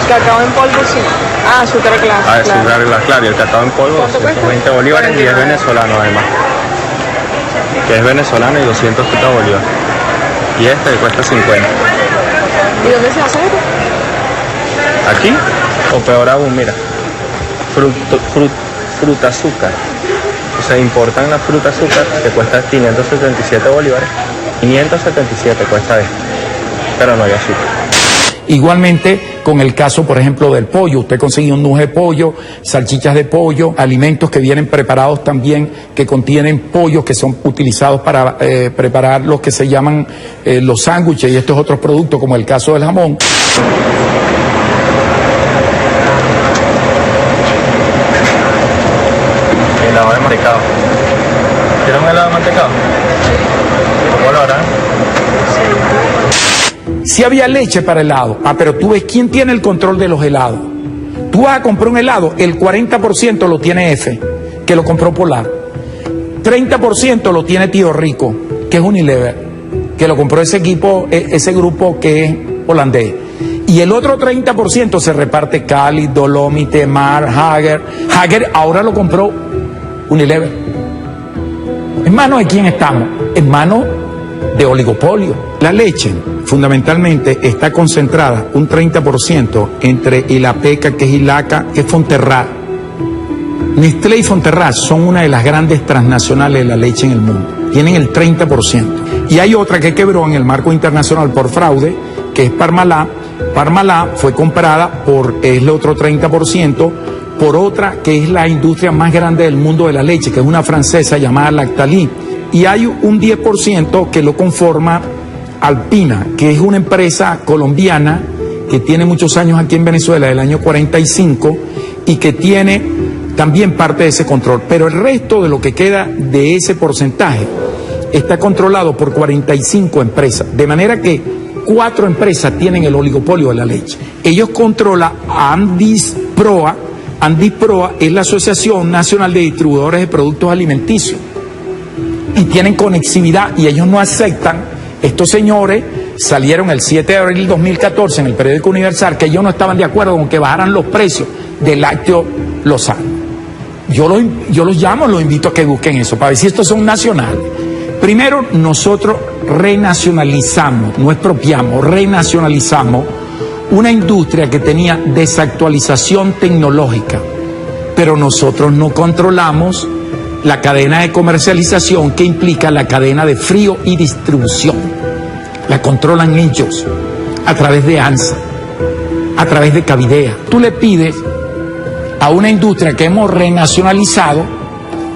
Speaker 12: Cacao en polvo, sí. Ah, azúcar glass.
Speaker 13: Ah, azúcar glass, claro. Y el cacao en polvo, 120 bolívares y es venezolano además. Que es venezolano y 230 bolívares. Y este cuesta 50.
Speaker 12: ¿Y dónde se hace?
Speaker 13: ¿Aquí? O peor aún, mira. Fruta azúcar. O sea, importan la fruta azúcar que cuesta 577 bolívares. 577 cuesta este. Pero no hay azúcar.
Speaker 14: Igualmente con el caso, por ejemplo, del pollo. Usted consigue un nuez de pollo, salchichas de pollo, alimentos que vienen preparados también, que contienen pollos que son utilizados para preparar los que se llaman los sándwiches y estos otros productos, como el caso del jamón.
Speaker 13: Helado de mantecado. ¿Quieren un helado de mantecado? ¿Cómo lo harán?
Speaker 14: Si había leche para helado. Pero tú ves, ¿quién tiene el control de los helados? Tú vas a comprar un helado, el 40% lo tiene F, que lo compró Polar. 30% lo tiene Tío Rico, que es Unilever, que lo compró ese grupo que es holandés. Y el otro 30% se reparte Cali, Dolomite, Mar, Hager. Hager ahora lo compró Unilever. ¿En manos de quién estamos? En manos de oligopolio. La leche fundamentalmente está concentrada un 30% entre Ilapeca, que es Ilaca, que es Fonterra. Nestlé y Fonterra son una de las grandes transnacionales de la leche en el mundo. Tienen el 30%. Y hay otra que quebró en el marco internacional por fraude, que es Parmalat. Parmalat fue comprada por el otro 30%, por otra que es la industria más grande del mundo de la leche, que es una francesa llamada Lactalis. Y hay un 10% que lo conforma Alpina, que es una empresa colombiana que tiene muchos años aquí en Venezuela, del año 45, y que tiene también parte de ese control. Pero el resto de lo que queda de ese porcentaje está controlado por 45 empresas, de manera que 4 empresas tienen el oligopolio de la leche. Ellos controlan a Andisproa. Andisproa es la Asociación Nacional de Distribuidores de Productos Alimenticios. Y tienen conexidad y ellos no aceptan. Estos señores salieron el 7 de abril de 2014 en el periódico Universal que ellos no estaban de acuerdo con que bajaran los precios del lácteo Lozano. Yo los llamo, los invito a que busquen eso para ver si estos son nacionales. Primero, nosotros renacionalizamos, no expropiamos, renacionalizamos una industria que tenía desactualización tecnológica, pero nosotros no controlamos la cadena de comercialización que implica la cadena de frío y distribución. La controlan ellos a través de ANSA, a través de Cavidea. Tú le pides a una industria que hemos renacionalizado,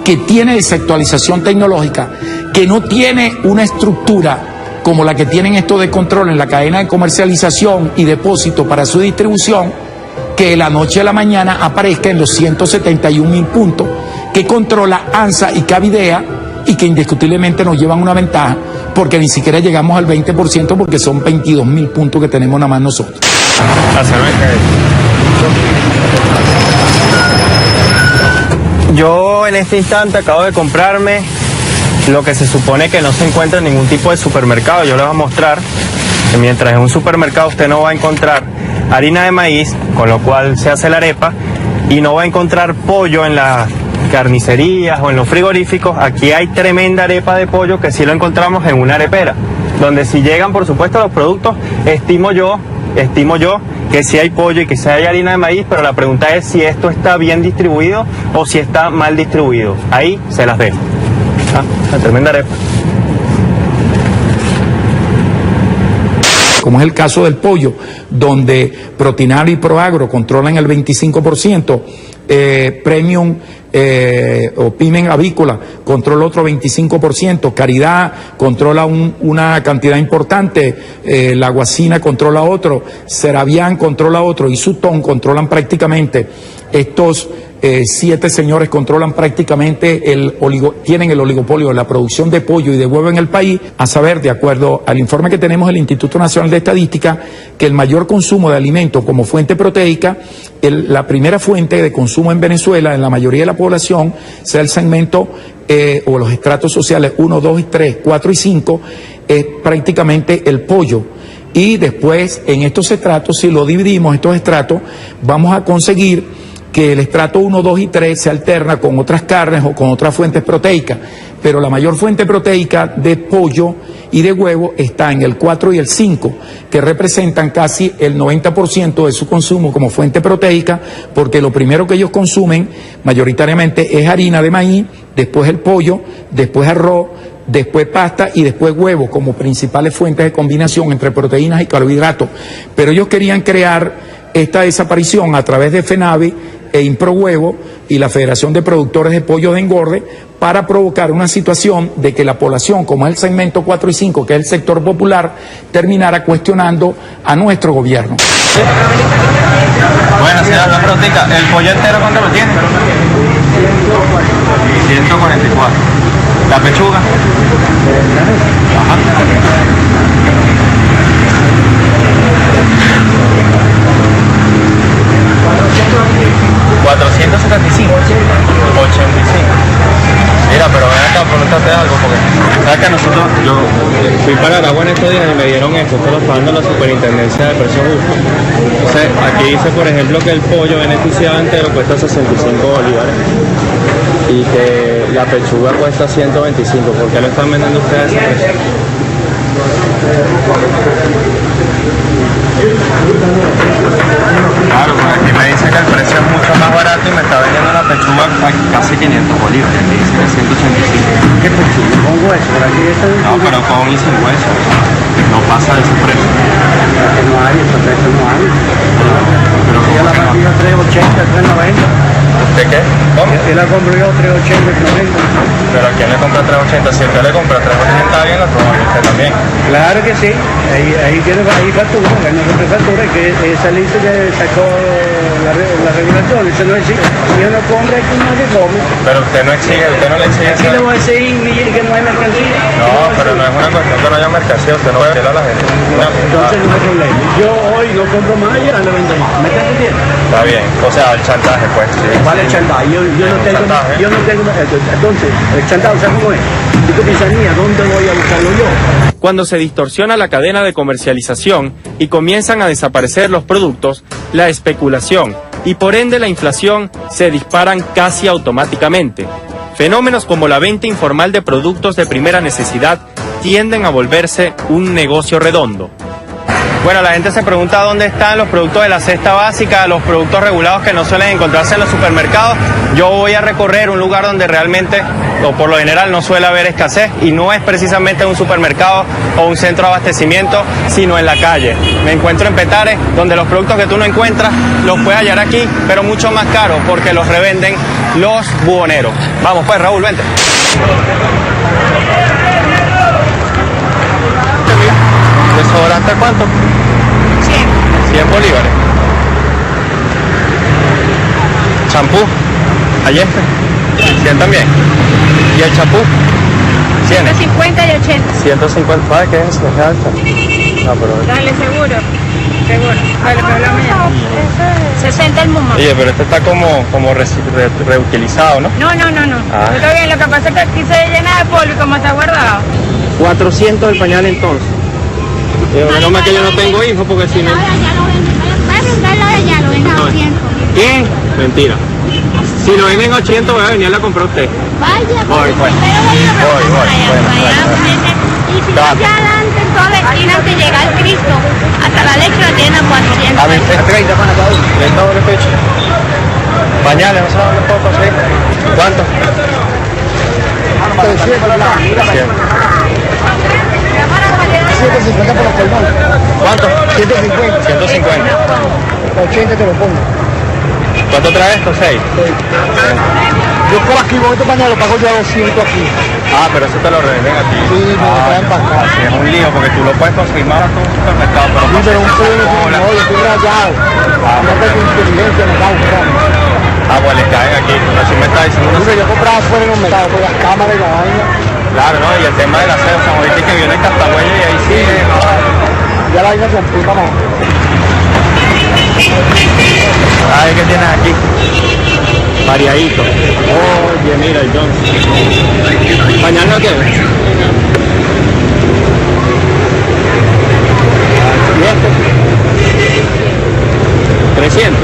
Speaker 14: que tiene desactualización tecnológica, que no tiene una estructura como la que tienen estos de control en la cadena de comercialización y depósito para su distribución, que de la noche a la mañana aparezca en los 171.000 puntos que controla ANSA y Cavidea y que indiscutiblemente nos llevan una ventaja porque ni siquiera llegamos al 20% porque son 22.000 puntos que tenemos nada más nosotros.
Speaker 13: Yo en este instante acabo de comprarme lo que se supone que no se encuentra en ningún tipo de supermercado. Yo les voy a mostrar que mientras en un supermercado usted no va a encontrar harina de maíz, con lo cual se hace la arepa, y no va a encontrar pollo en las carnicerías o en los frigoríficos, aquí hay tremenda arepa de pollo que sí lo encontramos en una arepera, donde si llegan por supuesto los productos, estimo yo que sí hay pollo y que sí hay harina de maíz, pero la pregunta es si esto está bien distribuido o si está mal distribuido. Ahí se las dejo. La tremenda arepa.
Speaker 14: Como es el caso del pollo, donde Protinario y Proagro controlan el 25%, Premium o Pimen Avícola controla otro 25%, Caridad controla una cantidad importante, La Guasina controla otro, Ceravián controla otro y Sutón controlan prácticamente estos 7 señores controlan prácticamente tienen el oligopolio de la producción de pollo y de huevo en el país, a saber, de acuerdo al informe que tenemos del Instituto Nacional de Estadística, que el mayor consumo de alimentos como fuente proteica, la primera fuente de consumo en Venezuela, en la mayoría de la población, sea el segmento o los estratos sociales 1, 2 y 3, 4 y 5, es prácticamente el pollo. Y después, en estos estratos, si lo dividimos, estos estratos, vamos a conseguir que el estrato 1, 2 y 3 se alterna con otras carnes o con otras fuentes proteicas, pero la mayor fuente proteica de pollo y de huevo está en el 4 y el 5, que representan casi el 90% de su consumo como fuente proteica, porque lo primero que ellos consumen mayoritariamente es harina de maíz, después el pollo, después arroz, después pasta y después huevo como principales fuentes de combinación entre proteínas y carbohidratos. Pero ellos querían crear esta desaparición a través de FENAVI e Improhuevo y la Federación de Productores de Pollo de Engorde para provocar una situación de que la población, como es el segmento 4 y 5, que es el sector popular, terminara cuestionando a nuestro gobierno.
Speaker 13: Bueno, señora, la prótica, ¿el pollo entero cuánto lo tiene? 144. ¿La pechuga? Ajá. 475. 85. Mira, pero ven acá, pregúntate algo, porque sabes que nosotros, yo fui para Aragua en estos días y me dieron esto lo está dando la Superintendencia de Precios Justos. Entonces, aquí dice, por ejemplo, que el pollo beneficiado entero cuesta 65 bolívares y que la pechuga cuesta 125. ¿Por qué lo están vendiendo ustedes a ese precio? Claro, pues aquí me dice que el precio es mucho más barato y me está vendiendo una pechuga a casi 500 bolívares, aquí dice que es 185. ¿Qué pechuga? ¿Con hueso? ¿Por aquí está el... No, pero con y sin hueso, no pasa de ese precio. No hay, ese precio no hay. Pero ¿cómo que no? Yo la vendí a 380, 390. ¿De qué? ¿Cómo? Él la compró yo 380, 390. Pero ¿a quién le compra 380? Si usted le compra 380 bien, lo toma usted también. Claro que sí. Ahí factura, no factura, que esa lista que sacó la regulación, eso no existe. Si uno compra, es que no se come. Pero usted no exige, usted no le exige. Aquí le voy a decir que no hay mercancía. No, pero no es una cuestión que no haya mercancía, usted no puede decirle a la gente. Entonces no hay problema. Yo hoy no compro más y ando vendiendo. ¿Me está entendiendo? Está bien, o sea, el chantaje pues. Sí. Vale, el chantaje. Yo no tengo, entonces, el chantaje, ¿sabes cómo es? ¿Y tú piensas, mía, dónde voy a buscarlo yo? Cuando se distorsiona la cadena de comercialización y comienzan a desaparecer los productos, la especulación y por ende la inflación se disparan casi automáticamente. Fenómenos como la venta informal de productos de primera necesidad tienden a volverse un negocio redondo. Bueno, la gente se pregunta dónde están los productos de la cesta básica, los productos regulados que no suelen encontrarse en los supermercados. Yo voy a recorrer un lugar donde realmente, o por lo general, no suele haber escasez, y no es precisamente un supermercado o un centro de abastecimiento, sino en la calle. Me encuentro en Petare, donde los productos que tú no encuentras los puedes hallar aquí, pero mucho más caros, porque los revenden los buhoneros. Vamos pues, Raúl, vente. ¿Desodorante cuánto? 100 bolívares. Champú. Ayeste. ¿100 también? ¿Y el chapú? 100.
Speaker 17: 150 y 80.
Speaker 13: 150, ¿sabes qué es eso? Es alta. No, pero...
Speaker 17: Dale, seguro. Dale, pero la mía. 60 el mumo.
Speaker 13: Oye, pero este está como reutilizado, ¿no?
Speaker 17: No.
Speaker 13: Ah.
Speaker 17: Está bien, lo que pasa es que aquí se llena de polvo y como está guardado.
Speaker 13: 400 el pañal entonces. Menos mal que yo no tengo hijos porque si no... ¿Quién? Mentira. Si lo venden 80 voy a venir a comprar usted.
Speaker 17: Vaya,
Speaker 13: voy.
Speaker 17: Y si no, allá adelante, en toda la esquina, antes de llegar al Cristo, hasta la leche la tienen a 400.
Speaker 13: A 30 para cada uno. 30 doble pecho. Pañales, no sé dónde puedo conseguir. ¿Cuánto?
Speaker 10: 150 por los colmados.
Speaker 13: ¿Cuánto?
Speaker 10: 150.
Speaker 13: 150.
Speaker 10: 80 te lo pongo.
Speaker 13: ¿Cuánto trae esto? 6.
Speaker 10: Yo por aquí con este pañal lo pago yo a 200 aquí.
Speaker 13: Ah, pero eso te lo revenden a ti.
Speaker 10: Sí, me lo traen para acá.
Speaker 13: Sí, es un lío porque tú lo puedes conseguir más barato en un supermercado, pero
Speaker 10: Sí, pero un pueblo, no, yo estoy rayado. No tengo inteligencia, me cago en
Speaker 13: Ah, pues le caen aquí. Así me está diciendo.
Speaker 10: Yo compraba fuera en un mercado, por las cámaras y la vaina.
Speaker 13: Claro, ¿no? Y el tema del aseo, o sea, ahorita que viene el Castahuello y ahí sí.
Speaker 10: Ya la vaina se empuja más.
Speaker 13: A ver qué tienes aquí. Variadito. Oye, mira el Johnson. ¿Pañal no quieres? ¿Y este? 300.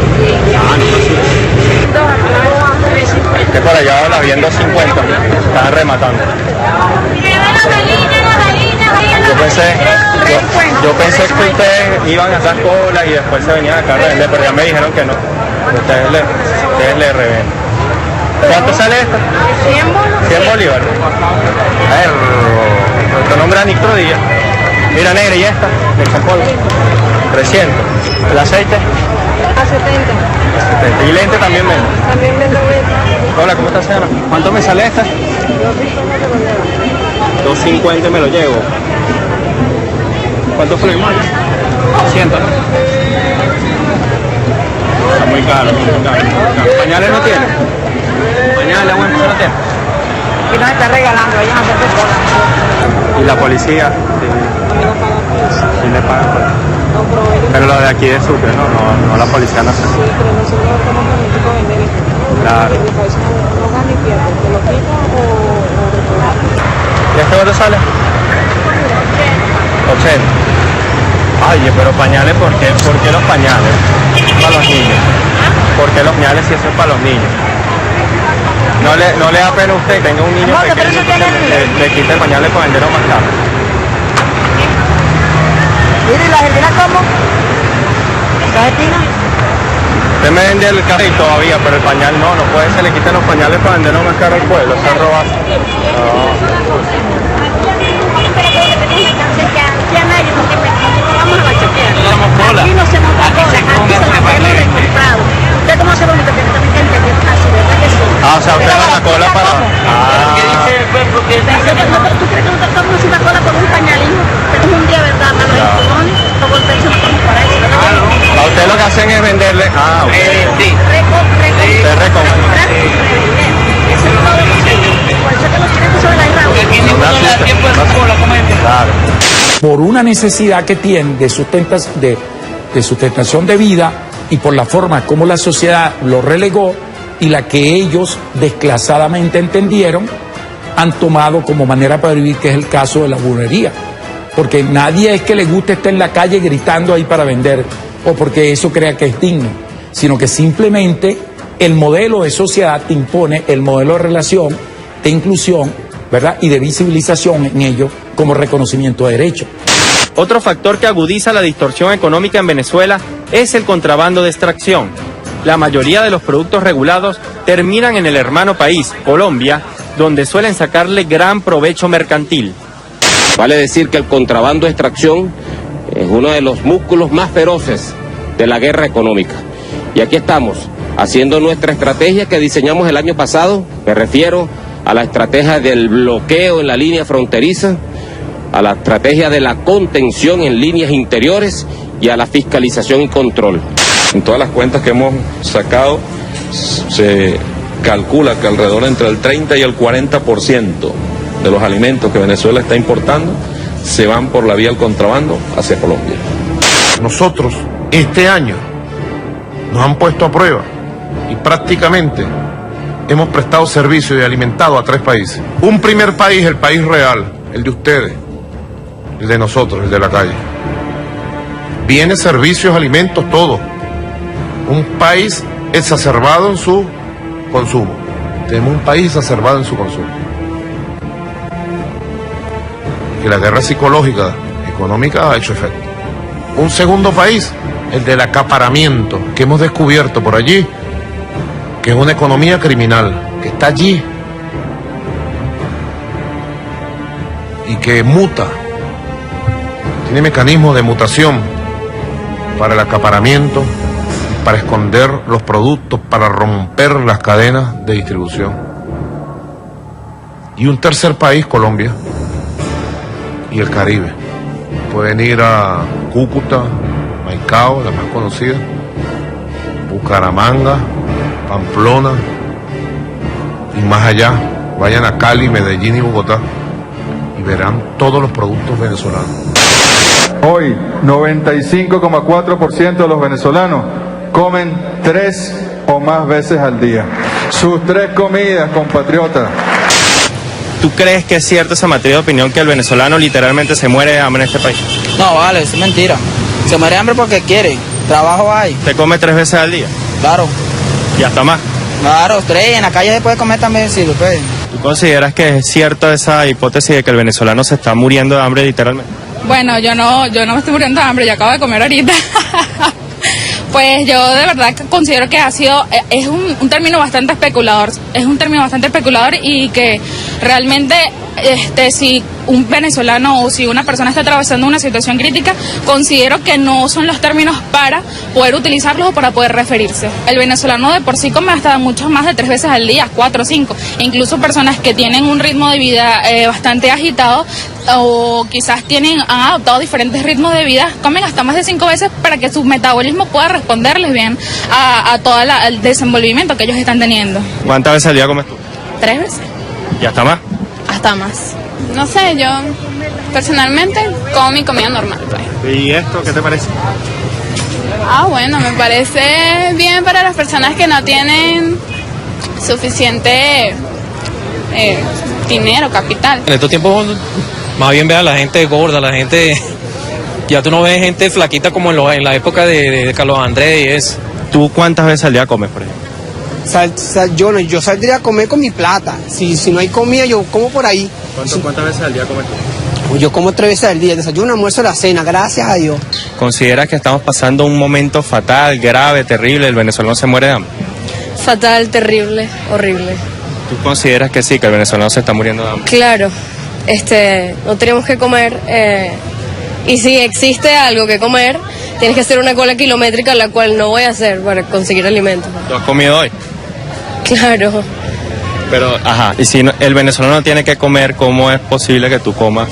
Speaker 13: Ah, no, no. Que por allá la vi en 250. Estaban rematando. Yo pensé que ustedes iban a hacer cola y después se venían acá a revender, pero ya me dijeron que no. Ustedes le revenden. ¿Cuánto sale esta? 100 bolívares. A ver, nuestro nombre es Nitro Díaz. Mira, negra, ¿y esta? De Chacola. 300. ¿El aceite?
Speaker 17: A 70.
Speaker 13: 70. ¿Y lente también vende?
Speaker 17: También vendo 20.
Speaker 13: Hola, ¿cómo estás, señora? ¿Cuánto me sale esta? 250 me lo llevo. ¿Cuánto fue el mayo? 100. Está muy caro, muy caro. ¿Pañales no tiene? ¿Pañales, buen no tiene?
Speaker 17: Y nos está regalando, ella no se hace cola.
Speaker 13: ¿Y la policía? Sí le pagan por eso. Pero lo de aquí de Sucre, no la policía no hace.
Speaker 17: Sí, pero nosotros estamos permitidos para vender esto.
Speaker 13: Claro.
Speaker 17: No gana ni pierde, ¿te lo quito o...?
Speaker 13: ¿Y este cuánto sale? 80. Ay, pero pañales, ¿por qué los pañales? Para los niños. ¿Por qué los pañales si eso es para los niños? ¿No le da pena a usted que tenga un niño pequeño que le quite pañales para venderlo más caro?
Speaker 17: Mire, ¿y la Argentina cómo? ¿La Argentina?
Speaker 13: Usted me vende el carril todavía, pero el pañal no puede, se le quiten los pañales para venderlo más caro al pueblo, se roba.
Speaker 17: Vamos a bachaquear. Aquí no se monta cola, aquí se la tenemos recomprado. ¿Usted cómo se bonito que está vigente? Así, ¿verdad que sí?
Speaker 13: Ah, o sea, usted no la cola para...
Speaker 17: ¿Tú crees que nosotros tomamos una cola con un pañalito? Tenemos un día, ¿verdad? Para los pulmones, todo el pecho no estamos para eso, ¿verdad?
Speaker 13: A usted lo que hacen es venderle... Ah, ok. Sí. Usted recompra.
Speaker 17: Por eso que los tienen que sobre la isla. Porque aquí ninguno le da tiempo de cola, como es.
Speaker 13: Claro.
Speaker 14: Por una necesidad que tienen de sustentación de vida y por la forma como la sociedad lo relegó y la que ellos desclasadamente entendieron, han tomado como manera para vivir, que es el caso de la burrería. Porque nadie es que le guste estar en la calle gritando ahí para vender o porque eso crea que es digno, sino que simplemente el modelo de sociedad te impone el modelo de relación, de inclusión, ¿verdad? Y de visibilización en ello como reconocimiento de derechos.
Speaker 18: Otro factor que agudiza la distorsión económica en Venezuela es el contrabando de extracción. La mayoría de los productos regulados terminan en el hermano país, Colombia, donde suelen sacarle gran provecho mercantil.
Speaker 19: Vale decir que el contrabando de extracción es uno de los músculos más feroces de la guerra económica. Y aquí estamos, haciendo nuestra estrategia que diseñamos el año pasado. Me refiero a la estrategia del bloqueo en la línea fronteriza, a la estrategia de la contención en líneas interiores y a la fiscalización y control.
Speaker 20: En todas las cuentas que hemos sacado se
Speaker 6: calcula que alrededor entre el 30 y el 40% de los alimentos que Venezuela está importando se van por la vía del contrabando hacia Colombia.
Speaker 9: Nosotros, este año, nos han puesto a prueba y prácticamente hemos prestado servicio y alimentado a 3 países. Un primer país, el país real, el de ustedes, el de nosotros, el de la calle. Viene servicios, alimentos, todo. Un país exacerbado en su consumo. Tenemos un país exacerbado en su consumo. Que la guerra psicológica, económica, ha hecho efecto. Un segundo país, el del acaparamiento, que hemos descubierto por allí, que es una economía criminal, que está allí y que muta, tiene mecanismos de mutación para el acaparamiento, para esconder los productos, para romper las cadenas de distribución. Y un tercer país, Colombia y el Caribe. Pueden ir a Cúcuta, Maicao, la más conocida, Bucaramanga, Pamplona y más allá. Vayan a Cali, Medellín y Bogotá y verán todos los productos venezolanos.
Speaker 20: Hoy, 95,4% de los venezolanos comen 3 o más veces al día. Sus 3 comidas, compatriotas.
Speaker 18: ¿Tú crees que es cierto esa materia de opinión que el venezolano literalmente se muere de hambre en este país?
Speaker 21: No, vale, es mentira. Se muere de hambre porque quiere. Trabajo hay.
Speaker 18: ¿Te come 3 veces al día?
Speaker 21: Claro.
Speaker 18: ¿Y hasta más?
Speaker 21: Claro, 3. En la calle se puede comer también, si lo puede.
Speaker 18: ¿Tú consideras que es cierta esa hipótesis de que el venezolano se está muriendo de hambre literalmente?
Speaker 22: Bueno, yo no me estoy muriendo de hambre, yo acabo de comer ahorita. Pues yo de verdad considero que es un término bastante especulador, y que realmente si un venezolano o si una persona está atravesando una situación crítica, considero que no son los términos para poder utilizarlos o para poder referirse. El venezolano de por sí come hasta mucho más de 3 veces al día, 4 o 5, incluso personas que tienen un ritmo de vida bastante agitado o quizás han adoptado diferentes ritmos de vida, comen hasta más de 5 veces para que su metabolismo pueda responderles bien a todo el desenvolvimiento que ellos están teniendo.
Speaker 18: ¿Cuántas veces al día comes tú?
Speaker 22: 3 veces.
Speaker 18: ¿Y hasta más?
Speaker 22: Hasta más. No sé, yo personalmente como mi comida normal. Pues.
Speaker 18: ¿Y esto qué te parece?
Speaker 22: Bueno, me parece bien para las personas que no tienen suficiente dinero, capital.
Speaker 23: En estos tiempos más bien ve a la gente gorda, la gente, ya tú no ves gente flaquita como en la época de Carlos Andrés y eso.
Speaker 18: ¿Tú cuántas veces al día comes, por ejemplo?
Speaker 21: Yo saldría a comer con mi plata. Si no hay comida, yo como por ahí.
Speaker 18: ¿Cuántas veces al día comes tú?
Speaker 21: Yo como 3 veces al día, desayuno, almuerzo, la cena, gracias a Dios.
Speaker 18: ¿Consideras que estamos pasando un momento fatal, grave, terrible, el venezolano se muere de hambre?
Speaker 24: Fatal, terrible, horrible.
Speaker 18: ¿Tú consideras que sí, que el venezolano se está muriendo de hambre?
Speaker 24: Claro, no tenemos que comer, y si existe algo que comer, tienes que hacer una cola kilométrica, la cual no voy a hacer para conseguir alimentos.
Speaker 18: ¿Lo has comido hoy?
Speaker 24: Claro.
Speaker 18: Pero, y si el venezolano no tiene que comer, ¿cómo es posible que tú comas?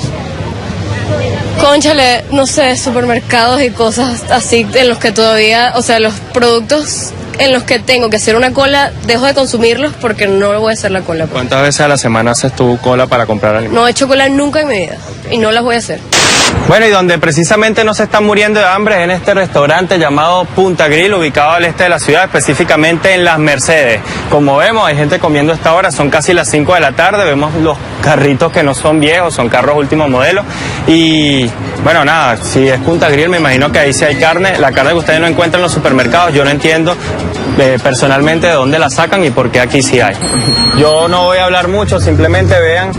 Speaker 24: Cónchale, no sé, supermercados y cosas así en los que todavía, los productos en los que tengo que hacer una cola, dejo de consumirlos porque no voy a hacer la cola. Pues.
Speaker 18: ¿Cuántas veces a la semana haces tu cola para comprar alimentos?
Speaker 24: No he hecho cola nunca en mi vida y no las voy a hacer.
Speaker 18: Bueno, y donde precisamente no se están muriendo de hambre es en este restaurante llamado Punta Grill, ubicado al este de la ciudad, específicamente en Las Mercedes. Como vemos, hay gente comiendo a esta hora, son casi las 5 de la tarde, vemos los carritos que no son viejos, son carros último modelo. Y bueno, nada, si es Punta Grill, me imagino que ahí sí hay carne. La carne que ustedes no encuentran en los supermercados, yo no entiendo personalmente de dónde la sacan y por qué aquí sí hay. Yo no voy a hablar mucho, simplemente vean.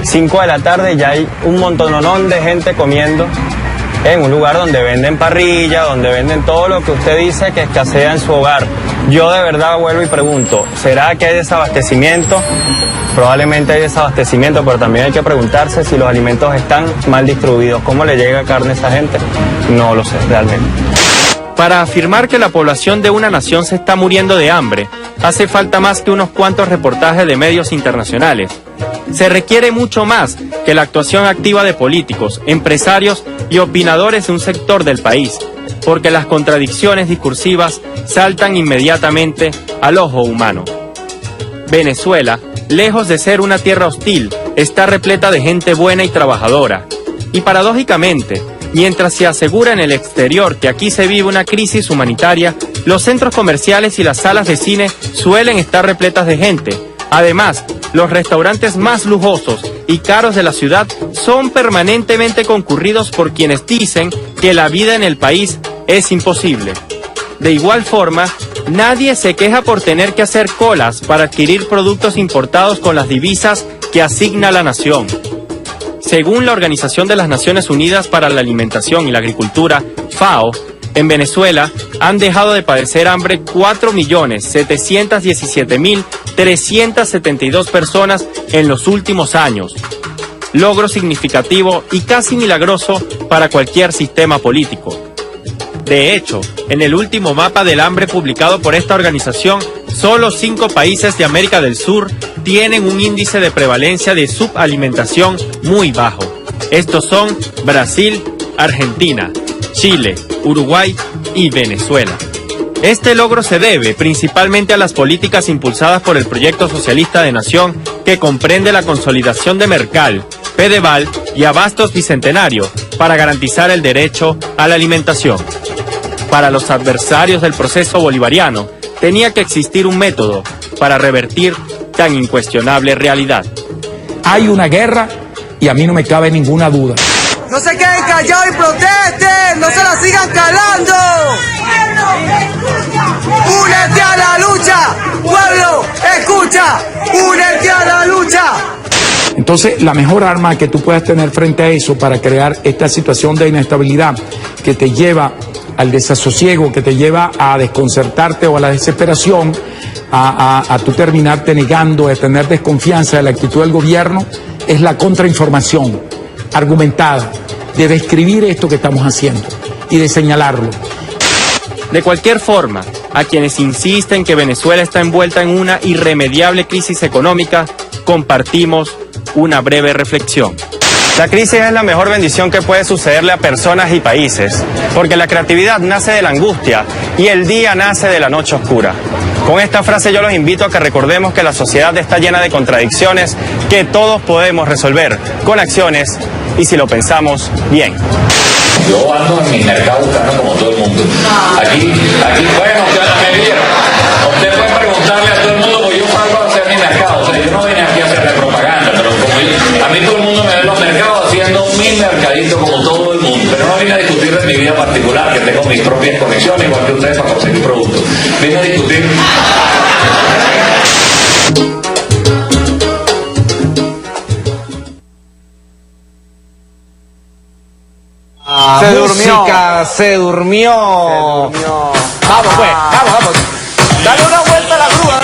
Speaker 18: 5 de la tarde ya hay un montononón de gente comiendo en un lugar donde venden parrilla, donde venden todo lo que usted dice que escasea en su hogar. Yo de verdad vuelvo y pregunto, ¿será que hay desabastecimiento? Probablemente hay desabastecimiento, pero también hay que preguntarse si los alimentos están mal distribuidos. ¿Cómo le llega carne a esa gente? No lo sé realmente. Para afirmar que la población de una nación se está muriendo de hambre, hace falta más que unos cuantos reportajes de medios internacionales. Se requiere mucho más que la actuación activa de políticos, empresarios y opinadores de un sector del país, porque las contradicciones discursivas saltan inmediatamente al ojo humano. Venezuela, lejos de ser una tierra hostil, está repleta de gente buena y trabajadora. Y paradójicamente, mientras se asegura en el exterior que aquí se vive una crisis humanitaria, los centros comerciales y las salas de cine suelen estar repletas de gente. Además, los restaurantes más lujosos y caros de la ciudad son permanentemente concurridos por quienes dicen que la vida en el país es imposible. De igual forma, nadie se queja por tener que hacer colas para adquirir productos importados con las divisas que asigna la nación. Según la Organización de las Naciones Unidas para la Alimentación y la Agricultura, FAO, en Venezuela han dejado de padecer hambre 4.717.372 personas en los últimos años. Logro significativo y casi milagroso para cualquier sistema político. De hecho, en el último mapa del hambre publicado por esta organización, solo 5 países de América del Sur tienen un índice de prevalencia de subalimentación muy bajo. Estos son Brasil, Argentina, Chile, Uruguay y Venezuela. Este logro se debe principalmente a las políticas impulsadas por el Proyecto Socialista de Nación, que comprende la consolidación de Mercal, Fedeval y Abastos Bicentenario para garantizar el derecho a la alimentación. Para los adversarios del proceso bolivariano, tenía que existir un método para revertir tan incuestionable realidad.
Speaker 14: Hay una guerra y a mí no me cabe ninguna duda.
Speaker 1: No se queden callados y protesten, no se la sigan calando. Únete a la lucha, pueblo, escucha, únete a la lucha.
Speaker 14: Entonces, la mejor arma que tú puedas tener frente a eso para crear esta situación de inestabilidad que te lleva al desasosiego, que te lleva a desconcertarte o a la desesperación, a tú terminarte negando, a tener desconfianza de la actitud del gobierno, es la contrainformación argumentada, de describir esto que estamos haciendo y de señalarlo.
Speaker 18: De cualquier forma, a quienes insisten que Venezuela está envuelta en una irremediable crisis económica, compartimos una breve reflexión. La crisis es la mejor bendición que puede sucederle a personas y países, porque la creatividad nace de la angustia y el día nace de la noche oscura. Con esta frase yo los invito a que recordemos que la sociedad está llena de contradicciones que todos podemos resolver con acciones y si lo pensamos bien.
Speaker 16: Yo ando en mi mercado buscando como todo el mundo. Aquí, bueno, ustedes me vieron. Usted puede preguntarle a todo el mundo, porque yo salgo a hacer mi mercado. O sea, yo no vine aquí a hacerle propaganda, pero como a mí todo el mundo me ve en los mercados haciendo mi mercadito como todo el mundo. Pero no vine a discutir de mi vida particular, que tengo mis propias conexiones, igual que ustedes, para conseguir productos. Vine a discutir.
Speaker 5: Se durmió. Vamos pues, vamos. Dale una vuelta a la grúa,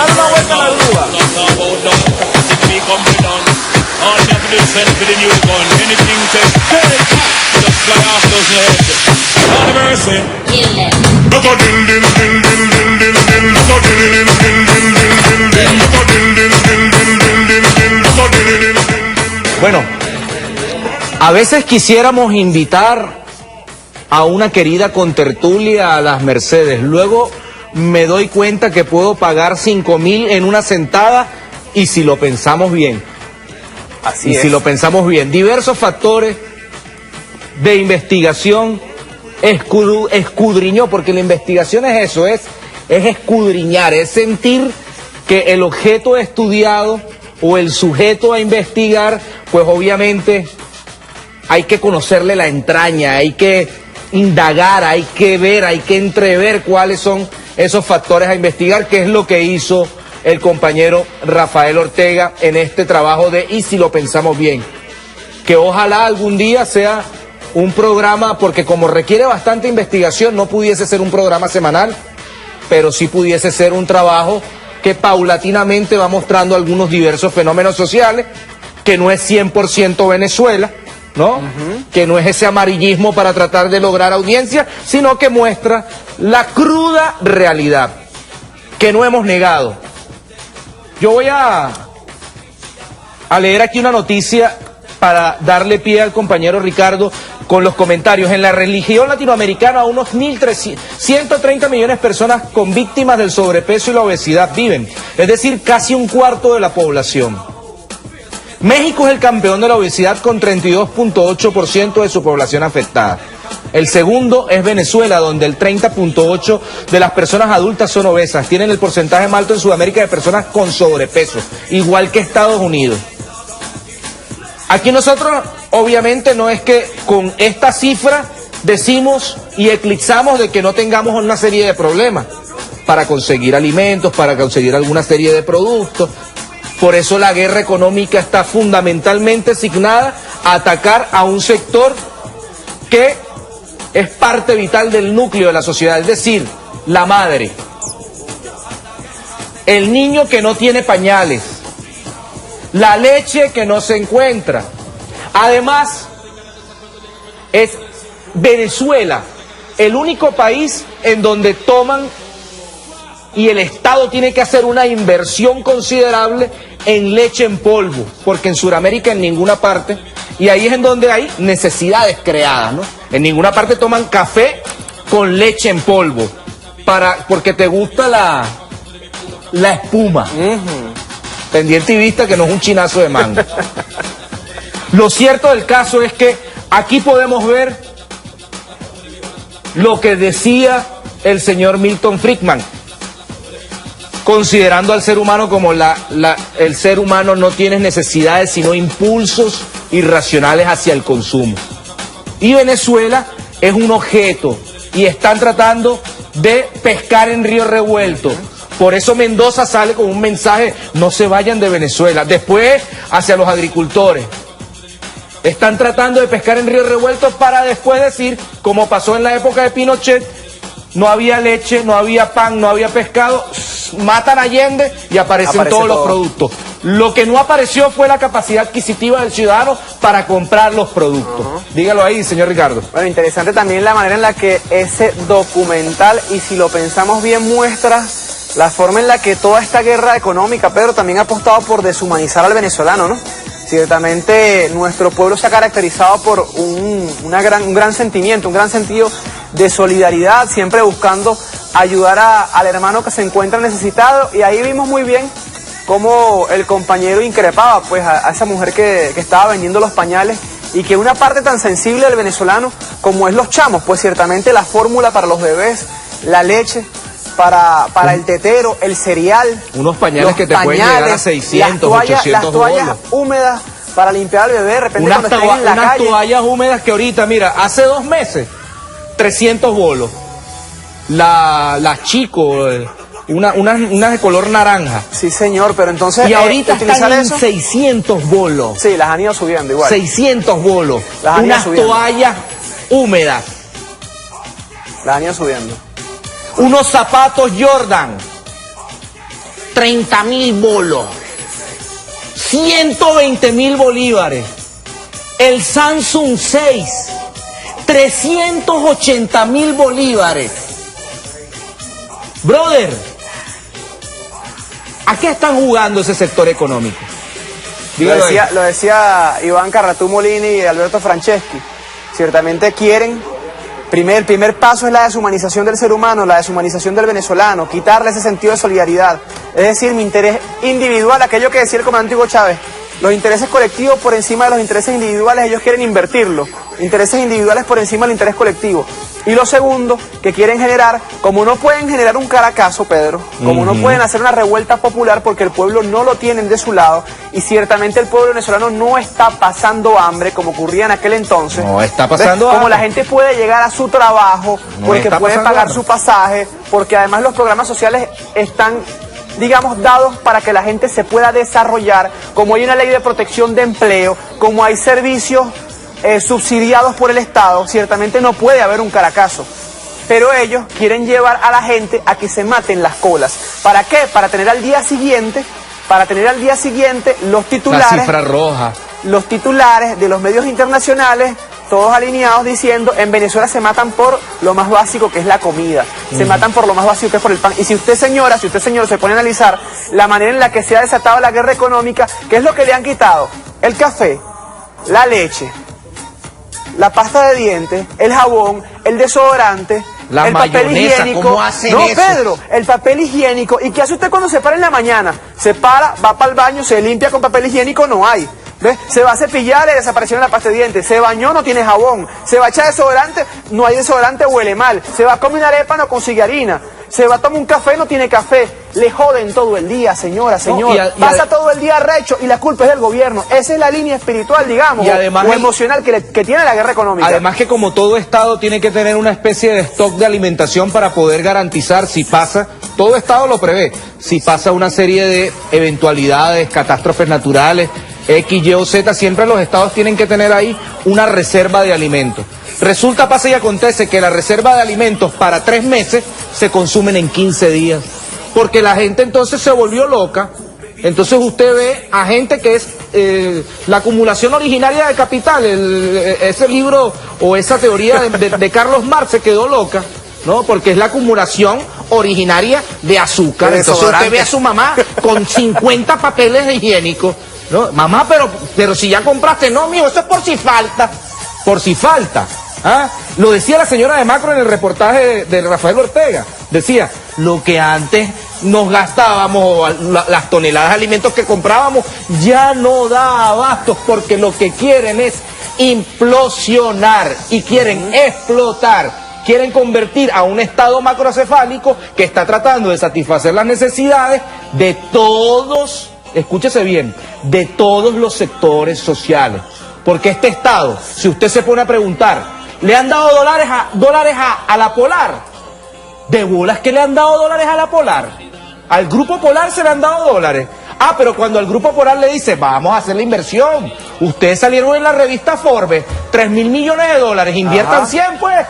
Speaker 5: Bueno, a veces quisiéramos invitar a una querida contertulia a las Mercedes. Luego me doy cuenta que puedo pagar 5.000 en una sentada y si lo pensamos bien. Así es. Si lo pensamos bien. Diversos factores de investigación escudriñó, porque la investigación es eso, es escudriñar, es sentir que el objeto estudiado o el sujeto a investigar, pues obviamente hay que conocerle la entraña, hay que indagar, hay que ver, hay que entrever cuáles son esos factores a investigar, que es lo que hizo el compañero Rafael Ortega en este trabajo de Y si lo pensamos bien, que ojalá algún día sea un programa, porque como requiere bastante investigación, no pudiese ser un programa semanal, pero sí pudiese ser un trabajo que paulatinamente va mostrando algunos diversos fenómenos sociales, que no es 100% Venezuela, ¿no? Que no es ese amarillismo para tratar de lograr audiencia, sino que muestra la cruda realidad que no hemos negado. Yo voy a leer aquí una noticia para darle pie al compañero Ricardo con los comentarios. En la región latinoamericana, unos 130 millones de personas con víctimas del sobrepeso y la obesidad viven, es decir, casi un cuarto de la población. México es el campeón de la obesidad con 32.8% de su población afectada. El segundo es Venezuela, donde el 30.8% de las personas adultas son obesas. Tienen el porcentaje más alto en Sudamérica de personas con sobrepeso, igual que Estados Unidos. Aquí nosotros, obviamente, no es que con esta cifra decimos y eclipsamos de que no tengamos una serie de problemas para conseguir alimentos, para conseguir alguna serie de productos. Por eso la guerra económica está fundamentalmente asignada a atacar a un sector que es parte vital del núcleo de la sociedad, es decir, la madre, el niño que no tiene pañales, la leche que no se encuentra. Además, es Venezuela el único país en donde toman y el Estado tiene que hacer una inversión considerable en leche en polvo, porque en Sudamérica en ninguna parte, y ahí es en donde hay necesidades creadas, ¿no? En ninguna parte toman café con leche en polvo, porque te gusta la espuma. Pendiente y vista que no es un chinazo de mango. Lo cierto del caso es que aquí podemos ver lo que decía el señor Milton Friedman, considerando al ser humano como el ser humano no tiene necesidades sino impulsos irracionales hacia el consumo. Y Venezuela es un objeto y están tratando de pescar en río revuelto. Por eso Mendoza sale con un mensaje: no se vayan de Venezuela. Después hacia los agricultores. Están tratando de pescar en río revuelto para después decir, como pasó en la época de Pinochet, no había leche, no había pan, no había pescado, matan a Allende y aparecen todos los productos. Lo que no apareció fue la capacidad adquisitiva del ciudadano para comprar los productos. Dígalo ahí, señor Ricardo.
Speaker 3: Bueno, interesante también la manera en la que ese documental, y si lo pensamos bien, muestra la forma en la que toda esta guerra económica, Pedro, también ha apostado por deshumanizar al venezolano, ¿no? Ciertamente nuestro pueblo se ha caracterizado por un gran sentimiento, un gran sentido de solidaridad, siempre buscando ayudar al hermano que se encuentra necesitado, y ahí vimos muy bien cómo el compañero increpaba pues a esa mujer que estaba vendiendo los pañales, y que una parte tan sensible del venezolano como es los chamos, pues ciertamente la fórmula para los bebés, la leche, para el tetero, el cereal,
Speaker 5: unos pañales que te pueden llegar a 600, 800
Speaker 3: las toallas húmedas para limpiar al bebé, de repente cuando estén en la calle.
Speaker 5: Unas toallas húmedas que ahorita, mira, hace 2 meses, 300 bolos. La Chico, unas de color naranja.
Speaker 3: Sí, señor, pero entonces...
Speaker 5: Y ahorita están en 600 bolos.
Speaker 3: Sí, las han ido subiendo igual.
Speaker 5: 600 bolos. Unas toallas húmedas.
Speaker 3: Las han ido subiendo.
Speaker 5: Unos zapatos Jordan, 30.000 bolos, 120.000 bolívares. El Samsung 6, 380.000 bolívares. Brother, ¿a qué están jugando ese sector económico?
Speaker 3: Lo decía Iván Carratú Molini y Alberto Franceschi. Ciertamente quieren... El primer paso es la deshumanización del ser humano, la deshumanización del venezolano, quitarle ese sentido de solidaridad. Es decir, mi interés individual, aquello que decía el comandante Hugo Chávez, los intereses colectivos por encima de los intereses individuales, ellos quieren invertirlo. Intereses individuales por encima del interés colectivo. Y lo segundo, que quieren generar, como no pueden generar un Caracazo, Pedro, como no pueden hacer una revuelta popular porque el pueblo no lo tienen de su lado, y ciertamente el pueblo venezolano no está pasando hambre como ocurría en aquel entonces.
Speaker 5: No está pasando hambre.
Speaker 3: Como la gente puede llegar a su trabajo, porque puede pagar su pasaje, porque además los programas sociales están, digamos, dados para que la gente se pueda desarrollar, como hay una ley de protección de empleo, como hay servicios subsidiados por el Estado, ciertamente no puede haber un Caracazo. Pero ellos quieren llevar a la gente a que se maten las colas. ¿Para qué? Para tener al día siguiente, los titulares...
Speaker 5: La cifra roja.
Speaker 3: Los titulares de los medios internacionales, todos alineados diciendo, en Venezuela se matan por lo más básico que es la comida, se matan por lo más básico que es por el pan. Y si usted señor se pone a analizar la manera en la que se ha desatado la guerra económica, ¿qué es lo que le han quitado? El café, la leche, la pasta de dientes, el jabón, el desodorante,
Speaker 5: la
Speaker 3: el papel
Speaker 5: mayonesa,
Speaker 3: higiénico.
Speaker 5: ¿cómo hacen
Speaker 3: no,
Speaker 5: eso?
Speaker 3: Pedro, el papel higiénico. ¿Y qué hace usted cuando se para en la mañana? Se para, va para el baño, se limpia con papel higiénico, no hay. ¿Ves? Se va a cepillar, le desapareció la pasta de dientes. Se bañó, no tiene jabón. Se va a echar desodorante, no hay desodorante, huele mal. Se va a comer una arepa, no consigue harina. Se va a tomar un café, no tiene café. Le joden todo el día, señora, señor. Pasa todo el día recho y la culpa es del gobierno. Esa es la línea espiritual, digamos,
Speaker 5: y además
Speaker 3: o emocional que tiene la guerra económica.
Speaker 5: Además que como todo Estado tiene que tener una especie de stock de alimentación para poder garantizar si pasa, todo Estado lo prevé, si pasa una serie de eventualidades, catástrofes naturales, X, Y o Z, siempre los estados tienen que tener ahí una reserva de alimentos. Resulta, pasa y acontece que la reserva de alimentos para 3 meses se consumen en 15 días. Porque la gente entonces se volvió loca. Entonces usted ve a gente que es la acumulación originaria de capital. Ese libro o esa teoría de Carlos Marx se quedó loca, ¿no? Porque es la acumulación originaria de azúcar. Entonces usted ve a su mamá con 50 papeles higiénicos. No, mamá, pero si ya compraste, no, mijo, eso es por si falta. Por si falta. ¿Ah? Lo decía la señora de Macro en el reportaje de Rafael Ortega. Decía, lo que antes nos gastábamos, las toneladas de alimentos que comprábamos, ya no da abastos porque lo que quieren es implosionar y quieren explotar. Quieren convertir a un estado macrocefálico que está tratando de satisfacer las necesidades de todos, escúchese bien, de todos los sectores sociales. Porque este Estado, si usted se pone a preguntar, ¿le han dado dólares a la Polar? ¿De bolas que le han dado dólares a la Polar? Al Grupo Polar se le han dado dólares. Ah, pero cuando el Grupo Polar le dice, vamos a hacer la inversión, ustedes salieron en la revista Forbes, 3.000 millones de dólares, inviertan 100 pues.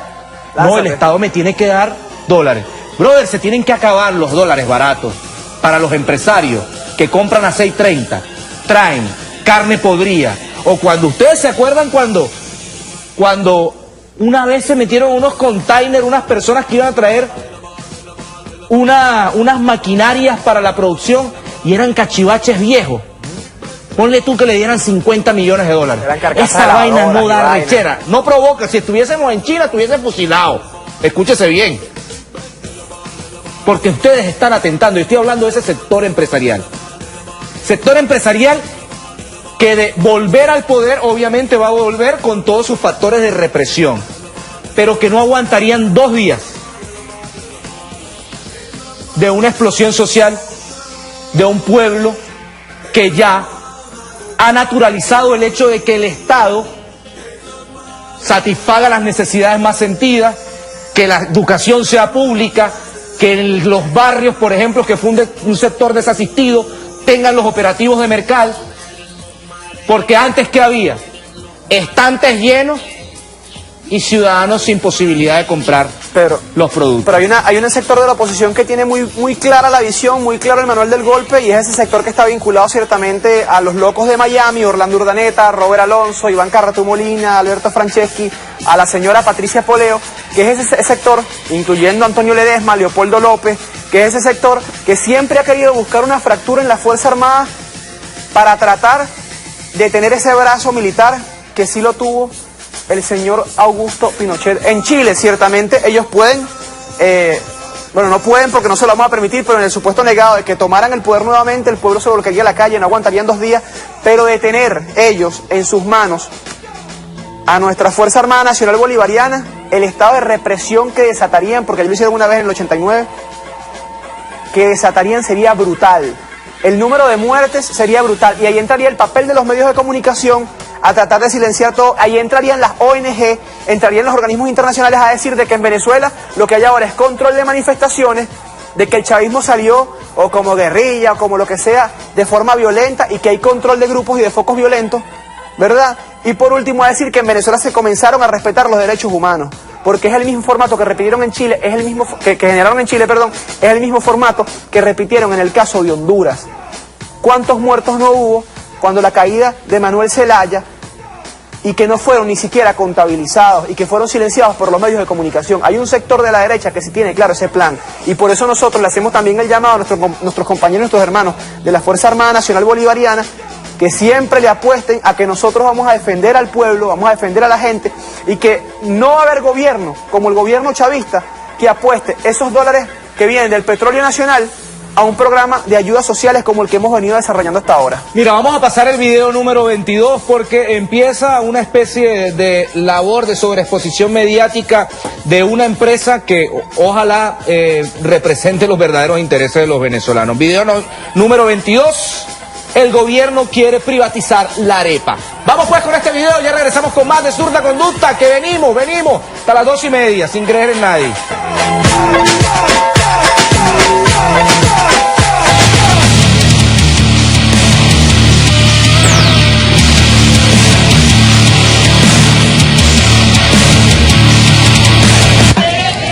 Speaker 5: No, el Estado me tiene que dar dólares. Brother, se tienen que acabar los dólares baratos para los empresarios que compran a 6.30, traen carne podrida. O cuando ustedes se acuerdan cuando una vez se metieron unos containers, unas personas que iban a traer unas maquinarias para la producción y eran cachivaches viejos. Ponle tú que le dieran 50 millones de dólares. Esa vaina no da rechera, no provoca. Si estuviésemos en China, estuviesen fusilados. Escúchese bien. Porque ustedes están atentando, y estoy hablando de ese sector empresarial. Sector empresarial que de volver al poder, obviamente va a volver con todos sus factores de represión, pero que no aguantarían 2 días de una explosión social de un pueblo que ya ha naturalizado el hecho de que el Estado satisfaga las necesidades más sentidas, que la educación sea pública, que en los barrios, por ejemplo, que funde un sector desasistido, tengan los operativos de mercado. Porque antes, ¿qué había? Estantes llenos y ciudadanos sin posibilidad de comprar los productos.
Speaker 3: Pero hay un sector de la oposición que tiene muy clara la visión, muy claro el manual del golpe, y es ese sector que está vinculado ciertamente a los locos de Miami, Orlando Urdaneta, Robert Alonso, Iván Carratú Molina, Alberto Franceschi, a la señora Patricia Poleo, que es ese sector, incluyendo a Antonio Ledesma, Leopoldo López, que es ese sector que siempre ha querido buscar una fractura en la Fuerza Armada para tratar de tener ese brazo militar que sí lo tuvo el señor Augusto Pinochet en Chile. Ciertamente ellos pueden, bueno, no pueden porque no se lo vamos a permitir, pero en el supuesto negado de que tomaran el poder nuevamente, el pueblo se volcaría a la calle, no aguantarían 2 días, pero de tener ellos en sus manos a nuestra Fuerza Armada Nacional Bolivariana, el estado de represión que desatarían, porque ellos lo hicieron una vez en el 89, que desatarían sería brutal. El número de muertes sería brutal, y ahí entraría el papel de los medios de comunicación a tratar de silenciar todo. Ahí entrarían las ONG, entrarían los organismos internacionales a decir de que en Venezuela lo que hay ahora es control de manifestaciones, de que el chavismo salió o como guerrilla o como lo que sea de forma violenta y que hay control de grupos y de focos violentos, ¿verdad? Y por último a decir que en Venezuela se comenzaron a respetar los derechos humanos, porque es el mismo formato que repitieron en Chile, es el mismo que generaron en Chile, perdón, es el mismo formato que repitieron en el caso de Honduras. ¿Cuántos muertos no hubo cuando la caída de Manuel Zelaya y que no fueron ni siquiera contabilizados y que fueron silenciados por los medios de comunicación? Hay un sector de la derecha que sí tiene claro ese plan, y por eso nosotros le hacemos también el llamado a nuestros compañeros, nuestros hermanos de la Fuerza Armada Nacional Bolivariana, que siempre le apuesten a que nosotros vamos a defender al pueblo, vamos a defender a la gente, y que no va a haber gobierno, como el gobierno chavista, que apueste esos dólares que vienen del petróleo nacional a un programa de ayudas sociales como el que hemos venido desarrollando hasta ahora.
Speaker 5: Mira, vamos a pasar el video número 22 porque empieza una especie de labor de sobreexposición mediática de una empresa que ojalá represente los verdaderos intereses de los venezolanos. Video número 22, el gobierno quiere privatizar la arepa. Vamos pues con este video, ya regresamos con más de Zurda Conducta, que venimos hasta las 2:30, sin creer en nadie.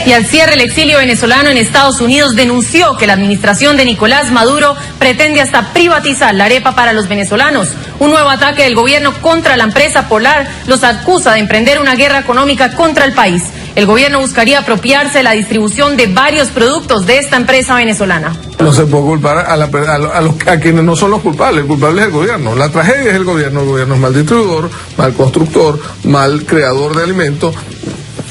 Speaker 4: Y al cierre, el exilio venezolano en Estados Unidos denunció que la administración de Nicolás Maduro pretende hasta privatizar la arepa para los venezolanos. Un nuevo ataque del gobierno contra la empresa Polar los acusa de emprender una guerra económica contra el país. El gobierno buscaría apropiarse de la distribución de varios productos de esta empresa venezolana.
Speaker 7: No se puede culpar a quienes no son los culpables. El culpable es el gobierno. La tragedia es el gobierno. El gobierno es mal distribuidor, mal constructor, mal creador de alimentos.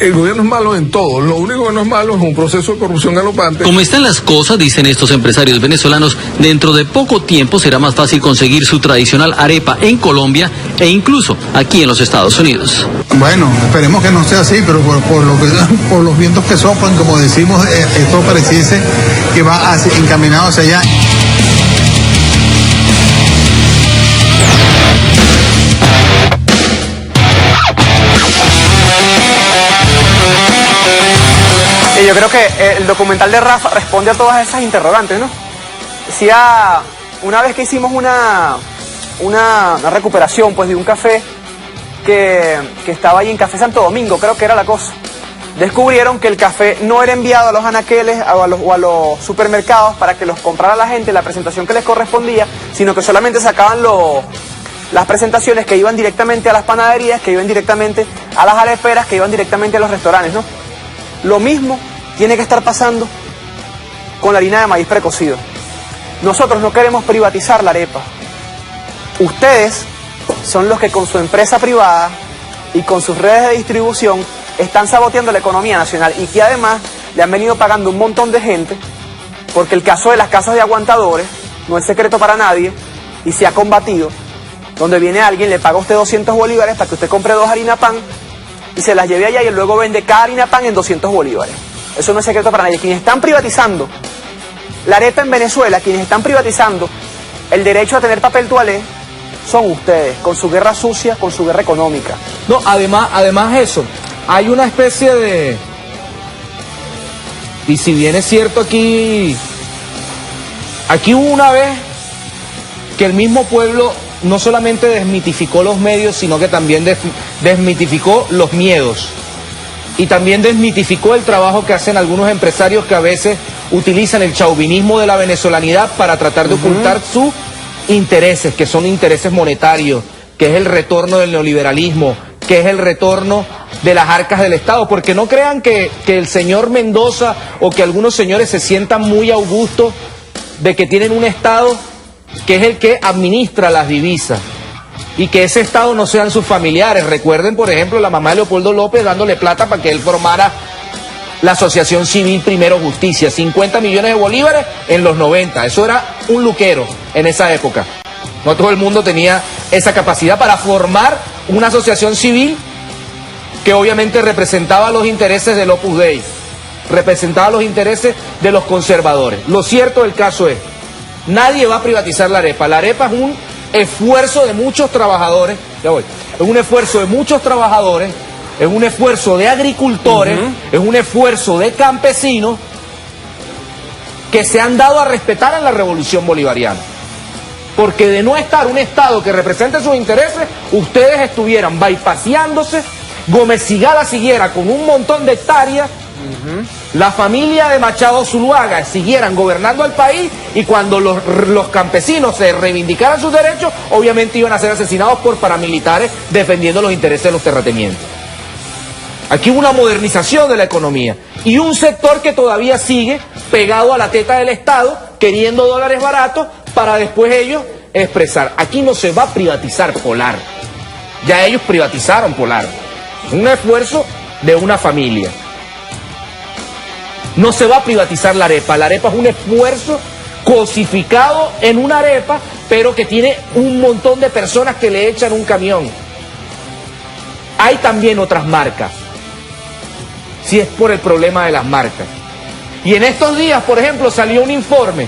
Speaker 7: El gobierno es malo en todo. Lo único que no es malo es un proceso de corrupción galopante.
Speaker 8: Como están las cosas, dicen estos empresarios venezolanos, dentro de poco tiempo será más fácil conseguir su tradicional arepa en Colombia e incluso aquí en los Estados Unidos.
Speaker 11: Bueno, esperemos que no sea así, pero por los vientos que soplan, como decimos, esto pareciese que va encaminado hacia allá.
Speaker 3: Y yo creo que el documental de Rafa responde a todas esas interrogantes, ¿no? Decía, una vez que hicimos una recuperación pues de un café que estaba ahí en Café Santo Domingo, creo que era la cosa, descubrieron que el café no era enviado a los anaqueles o a los supermercados para que los comprara la gente, la presentación que les correspondía, sino que solamente sacaban las presentaciones que iban directamente a las panaderías, que iban directamente a las areperas, que iban directamente a los restaurantes, ¿no? Lo mismo tiene que estar pasando con la harina de maíz precocido. Nosotros no queremos privatizar la arepa. Ustedes son los que con su empresa privada y con sus redes de distribución están saboteando la economía nacional y que además le han venido pagando un montón de gente, porque el caso de las casas de aguantadores no es secreto para nadie y se ha combatido, donde viene alguien, le paga a usted 200 bolívares para que usted compre 2 harina pan y se las lleve allá y luego vende cada harina pan en 200 bolívares. Eso no es secreto para nadie. Quienes están privatizando la arepa en Venezuela, quienes están privatizando el derecho a tener papel toalé, son ustedes, con su guerra sucia, con su guerra económica.
Speaker 5: No, además eso, hay una especie de... Y si bien es cierto aquí hubo una vez que el mismo pueblo no solamente desmitificó los medios, sino que también desmitificó los miedos. Y también desmitificó el trabajo que hacen algunos empresarios que a veces utilizan el chauvinismo de la venezolanidad para tratar de ocultar sus intereses, que son intereses monetarios, que es el retorno del neoliberalismo, que es el retorno de las arcas del Estado. Porque no crean que el señor Mendoza o que algunos señores se sientan muy augustos de que tienen un Estado que es el que administra las divisas y que ese Estado no sean sus familiares. Recuerden, por ejemplo, la mamá de Leopoldo López dándole plata para que él formara la Asociación Civil Primero Justicia, 50 millones de bolívares en los 90, eso era un luquero en esa época. No todo el mundo tenía esa capacidad para formar una asociación civil que obviamente representaba los intereses del Opus Dei, representaba los intereses de los conservadores. Lo cierto del caso es, nadie va a privatizar la arepa. La arepa es un esfuerzo de muchos trabajadores, es un esfuerzo de muchos trabajadores, es un esfuerzo de agricultores, es un esfuerzo de campesinos que se han dado a respetar en la revolución bolivariana. Porque de no estar un Estado que represente sus intereses, ustedes estuvieran bypaseándose, Gómez Sigala siguiera con un montón de hectáreas, la familia de Machado Zuluaga siguieran gobernando el país y cuando los campesinos se reivindicaran sus derechos, obviamente iban a ser asesinados por paramilitares defendiendo los intereses de los terratenientes. Aquí hubo una modernización de la economía y un sector que todavía sigue pegado a la teta del Estado, queriendo dólares baratos para después ellos expresar. Aquí no se va a privatizar Polar. Ya ellos privatizaron Polar. Un esfuerzo de una familia. No se va a privatizar la arepa. La arepa es un esfuerzo cosificado en una arepa, pero que tiene un montón de personas que le echan un camión. Hay también otras marcas. Si es por el problema de las marcas. Y en estos días, por ejemplo, salió un informe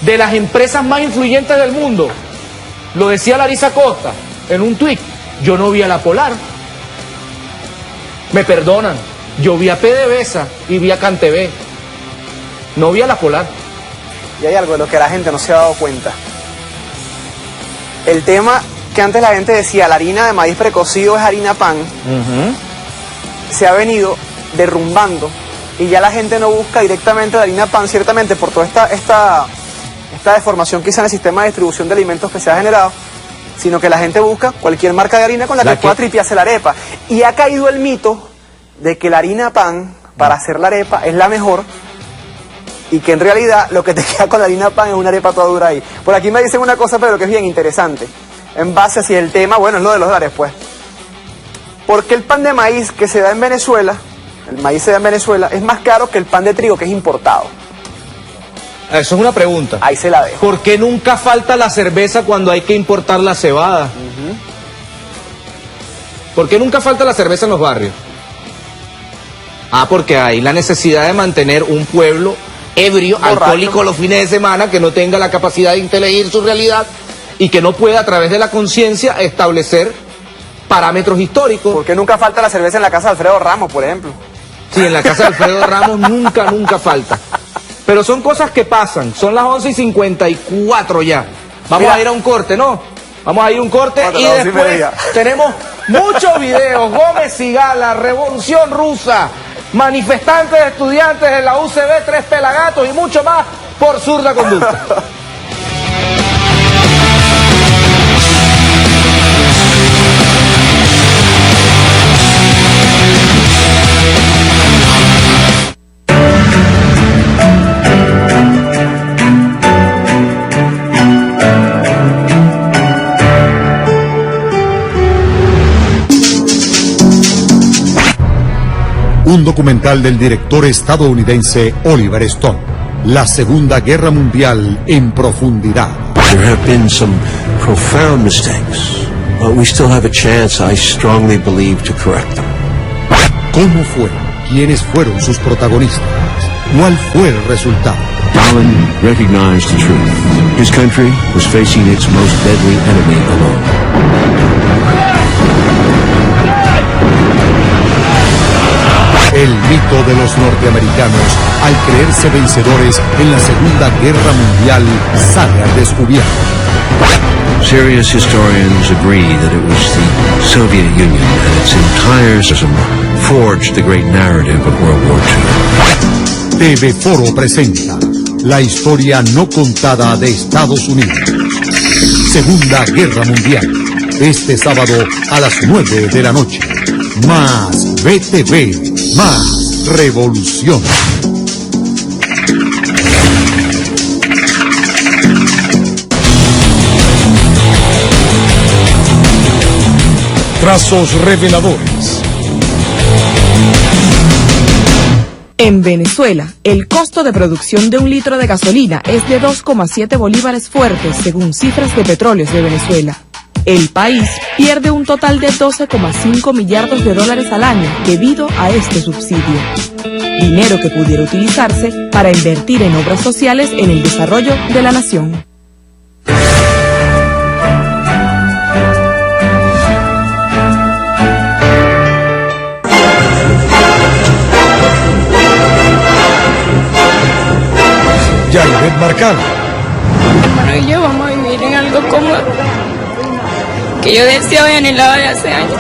Speaker 5: de las empresas más influyentes del mundo. Lo decía Larissa Costa en un tuit. Yo no vi a la Polar. Me perdonan. Yo vi a PDVSA y vi a CanTV. No vi a la Polar.
Speaker 3: Y hay algo de lo que la gente no se ha dado cuenta. El tema que antes la gente decía, la harina de maíz precocido es harina pan, se ha venido derrumbando y ya la gente no busca directamente la harina pan, ciertamente por toda esta deformación quizá en el sistema de distribución de alimentos que se ha generado, sino que la gente busca cualquier marca de harina con la que pueda tripearse la arepa. Y ha caído el mito de que la harina pan para hacer la arepa es la mejor y que en realidad lo que te queda con la harina pan es una arepa toda dura ahí. Por aquí me dicen una cosa, pero que es bien interesante. En base a si el tema, bueno, es lo de los dólares, pues. ¿Por qué el pan de maíz que se da en Venezuela, el maíz se da en Venezuela, es más caro que el pan de trigo que es importado?
Speaker 5: Eso es una pregunta.
Speaker 3: Ahí se la dejo.
Speaker 5: ¿Por qué nunca falta la cerveza cuando hay que importar la cebada? ¿Por qué nunca falta la cerveza en los barrios? Porque hay la necesidad de mantener un pueblo ebrio, alcohólico los fines de semana, que no tenga la capacidad de inteligir su realidad y que no pueda a través de la conciencia establecer parámetros históricos.
Speaker 3: ¿Por qué nunca falta la cerveza en la casa de Alfredo Ramos, por ejemplo?
Speaker 5: Sí, en la casa de Alfredo Ramos nunca falta. Pero son cosas que pasan. Son las 11:54 ya. Vamos a ir a un corte, ¿no? Vamos a ir a un corte y después tenemos muchos videos. Gómez Sigala, Revolución Rusa, manifestantes estudiantes de la UCB, 3 pelagatos y mucho más por zurda conducta.
Speaker 2: Un documental del director estadounidense Oliver Stone. La Segunda Guerra Mundial en profundidad.
Speaker 10: There have been some profound mistakes, but we still have a chance, I strongly believe, to correct them.
Speaker 2: ¿Cómo fue? ¿Quiénes fueron sus protagonistas? ¿Cuál fue el resultado?
Speaker 10: Stalin recognized the truth. His country was facing its most deadly enemy alone.
Speaker 2: El mito de los norteamericanos, al creerse vencedores en la Segunda Guerra Mundial, sale al descubierto.
Speaker 10: Serious historians agree that it was the Soviet Union and its entire system forged the great narrative of World War II.
Speaker 2: TV Foro presenta la historia no contada de Estados Unidos. Segunda Guerra Mundial. Este sábado a las 9 de la noche. Más BTV, más revolución. Trazos reveladores.
Speaker 12: En Venezuela, el costo de producción de un litro de gasolina es de 2,7 bolívares fuertes, según cifras de Petróleos de Venezuela. El país pierde un total de 12,5 millardos de dólares al año debido a este subsidio. Dinero que pudiera utilizarse para invertir en obras sociales en el desarrollo de la nación.
Speaker 2: Yairet Marcano.
Speaker 22: Hermano y yo vamos a vivir en algo cómodo que yo deseaba y anhelaba de hace años.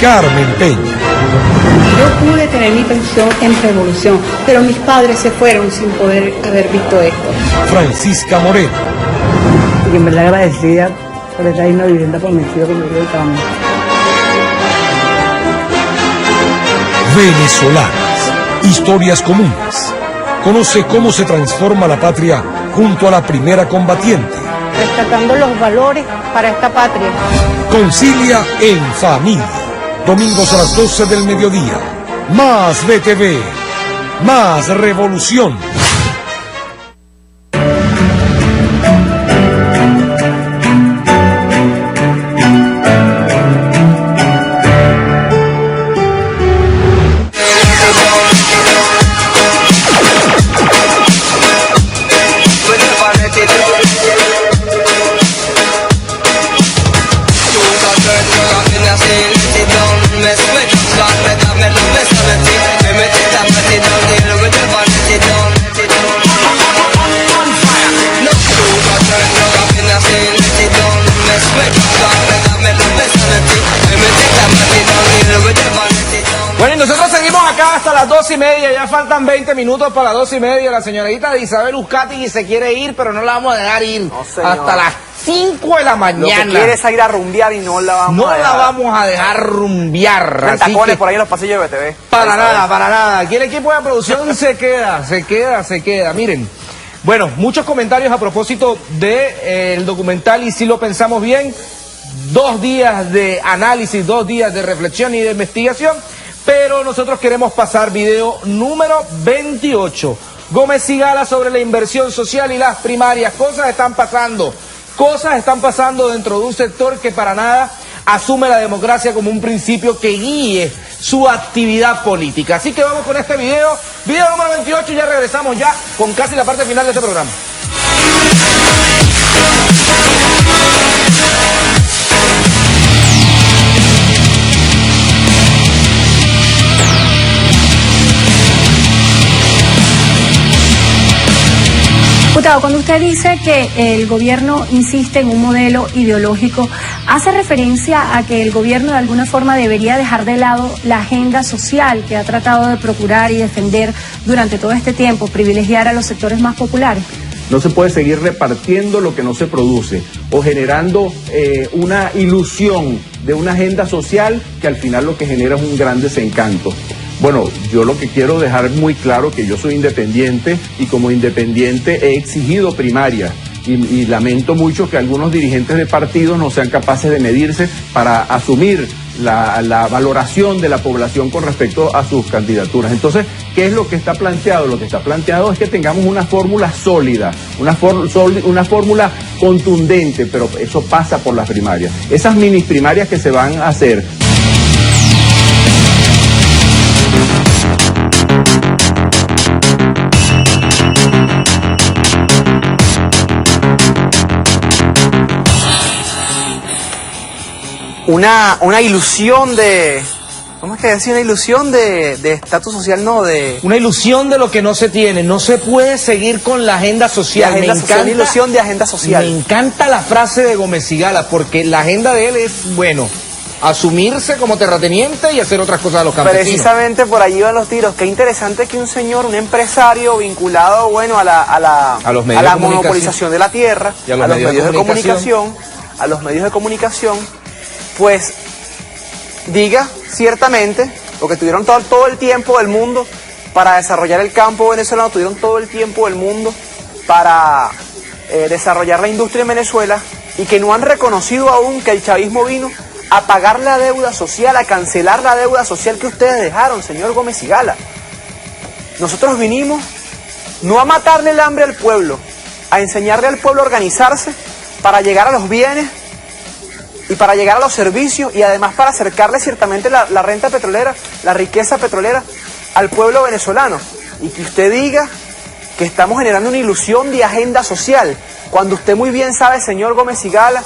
Speaker 2: Carmen Peña.
Speaker 15: Yo pude tener mi pensión en Revolución, pero mis padres se fueron sin poder haber visto esto.
Speaker 2: Francisca Moreno.
Speaker 15: Y en verdad agradecida por estar en una vivienda por mi tío que me dio el cambio.
Speaker 2: Venezolanas. Historias comunes. Conoce cómo se transforma la patria junto a la primera combatiente
Speaker 15: rescatando los valores para esta patria.
Speaker 2: Concilia en familia. Domingos a las 12 del mediodía. Más BTV. Más revolución.
Speaker 5: Bueno, y nosotros seguimos acá hasta las 2:30, ya faltan 20 minutos para las 2:30. La señorita Isabel Uzcategui se quiere ir, pero no la vamos a dejar ir hasta las 5 de la mañana.
Speaker 3: Lo que quiere es ir a rumbear y no la vamos a dejar.
Speaker 5: No la vamos a dejar rumbear.
Speaker 3: Así tacones por ahí en los pasillos de BTV.
Speaker 5: Para nada. Aquí el equipo de producción se queda. Miren, bueno, muchos comentarios a propósito del documental y si lo pensamos bien, 2 días de análisis, 2 días de reflexión y de investigación, pero nosotros queremos pasar video número 28. Gómez Sigala sobre la inversión social y las primarias. Cosas están pasando dentro de un sector que para nada asume la democracia como un principio que guíe su actividad política. Así que vamos con este video número 28 y ya regresamos ya con casi la parte final de este programa.
Speaker 6: Diputado, cuando usted dice que el gobierno insiste en un modelo ideológico, ¿hace referencia a que el gobierno de alguna forma debería dejar de lado la agenda social que ha tratado de procurar y defender durante todo este tiempo, privilegiar a los sectores más populares?
Speaker 13: No se puede seguir repartiendo lo que no se produce o generando una ilusión de una agenda social que al final lo que genera es un gran desencanto. Bueno, yo lo que quiero dejar muy claro que yo soy independiente y como independiente he exigido primarias y lamento mucho que algunos dirigentes de partidos no sean capaces de medirse para asumir la valoración de la población con respecto a sus candidaturas. Entonces, ¿qué es lo que está planteado? Lo que está planteado es que tengamos una fórmula sólida, una fórmula contundente, pero eso pasa por las primarias. Esas mini primarias que se van a hacer.
Speaker 3: Una ilusión de... ¿Cómo es que decía? Una ilusión de estatus social, no de...
Speaker 5: Una ilusión de lo que no se tiene. No se puede seguir con la agenda social.
Speaker 3: Una ilusión de agenda social.
Speaker 5: Me encanta la frase de Gómez Sigala, porque la agenda de él es, bueno, asumirse como terrateniente y hacer otras cosas a los campesinos.
Speaker 3: Precisamente por allí van los tiros. Qué interesante que un señor, un empresario vinculado, bueno, a la monopolización de la tierra, a los medios de comunicación, pues diga ciertamente, porque tuvieron todo el tiempo del mundo para desarrollar el campo venezolano, tuvieron todo el tiempo del mundo para desarrollar la industria en Venezuela, y que no han reconocido aún que el chavismo vino a pagar la deuda social, a cancelar la deuda social que ustedes dejaron, señor Gómez Sigala. Nosotros vinimos no a matarle el hambre al pueblo, a enseñarle al pueblo a organizarse para llegar a los bienes y para llegar a los servicios, y además para acercarle ciertamente la renta petrolera, la riqueza petrolera al pueblo venezolano. Y que usted diga que estamos generando una ilusión de agenda social, cuando usted muy bien sabe, señor Gómez Sigala,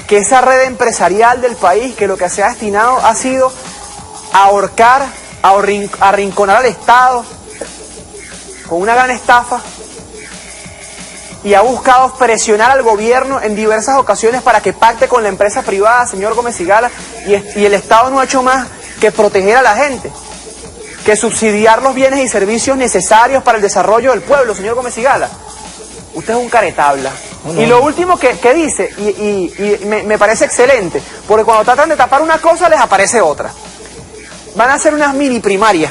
Speaker 3: que esa red empresarial del país, que lo que se ha destinado ha sido a ahorcar, a arrinconar al Estado con una gran estafa, y ha buscado presionar al gobierno en diversas ocasiones para que pacte con la empresa privada, señor Gómez Sigala, y el Estado no ha hecho más que proteger a la gente, que subsidiar los bienes y servicios necesarios para el desarrollo del pueblo, señor Gómez Sigala. Usted es un caretabla. Y lo último que dice, y me parece excelente, porque cuando tratan de tapar una cosa les aparece otra. Van a hacer unas mini primarias.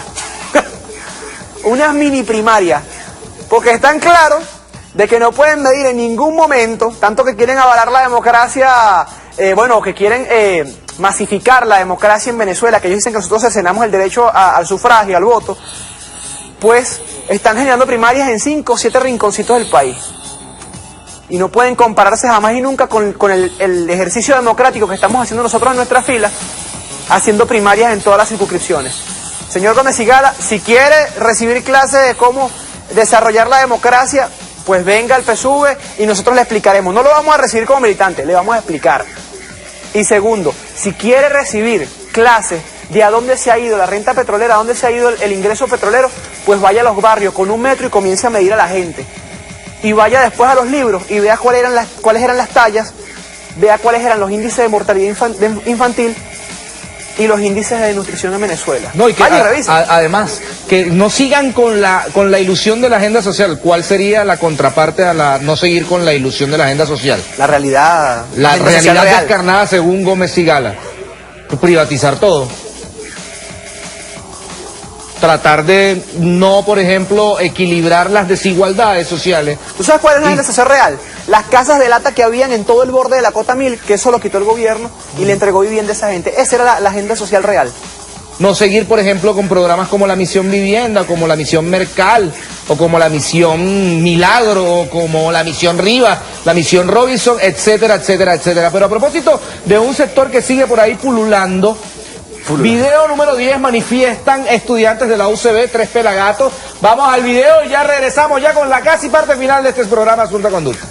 Speaker 3: Unas mini primarias. Porque están claros de que no pueden medir en ningún momento, tanto que quieren avalar la democracia, que quieren masificar la democracia en Venezuela, que ellos dicen que nosotros cercenamos el derecho al sufragio, al voto, pues están generando primarias en 5 o 7 rinconcitos del país. Y no pueden compararse jamás y nunca con el ejercicio democrático que estamos haciendo nosotros en nuestra fila, haciendo primarias en todas las circunscripciones. Señor Gómez Sigala, si quiere recibir clases de cómo desarrollar la democracia, pues venga al PSUV y nosotros le explicaremos. No lo vamos a recibir como militante, le vamos a explicar. Y segundo, si quiere recibir clases de a dónde se ha ido la renta petrolera, a dónde se ha ido el ingreso petrolero, pues vaya a los barrios con 1 metro y comience a medir a la gente. Y vaya después a los libros y vea cuáles eran las tallas, vea cuáles eran los índices de mortalidad infantil y los índices de nutrición en Venezuela.
Speaker 5: No, y que
Speaker 3: revisen.
Speaker 5: además, que no sigan con la ilusión de la agenda social. ¿Cuál sería la contraparte a la no seguir con la ilusión de la agenda social?
Speaker 3: La realidad.
Speaker 5: La realidad descarnada según Gómez Sigala. Privatizar todo. Tratar de no, por ejemplo, equilibrar las desigualdades sociales.
Speaker 3: ¿Tú sabes cuál es la agenda social real? Las casas de lata que habían en todo el borde de la Cota 1000, que eso lo quitó el gobierno y le entregó vivienda a esa gente. Esa era la agenda social real.
Speaker 5: No seguir, por ejemplo, con programas como la Misión Vivienda, como la Misión Mercal, o como la Misión Milagro, o como la Misión Rivas, la Misión Robinson, etcétera, etcétera, etcétera. Pero a propósito de un sector que sigue por ahí pululando, video número 10, manifiestan estudiantes de la UCB, 3 pelagatos. Vamos al video y ya regresamos ya con la casi parte final de este programa Asunta Conducta.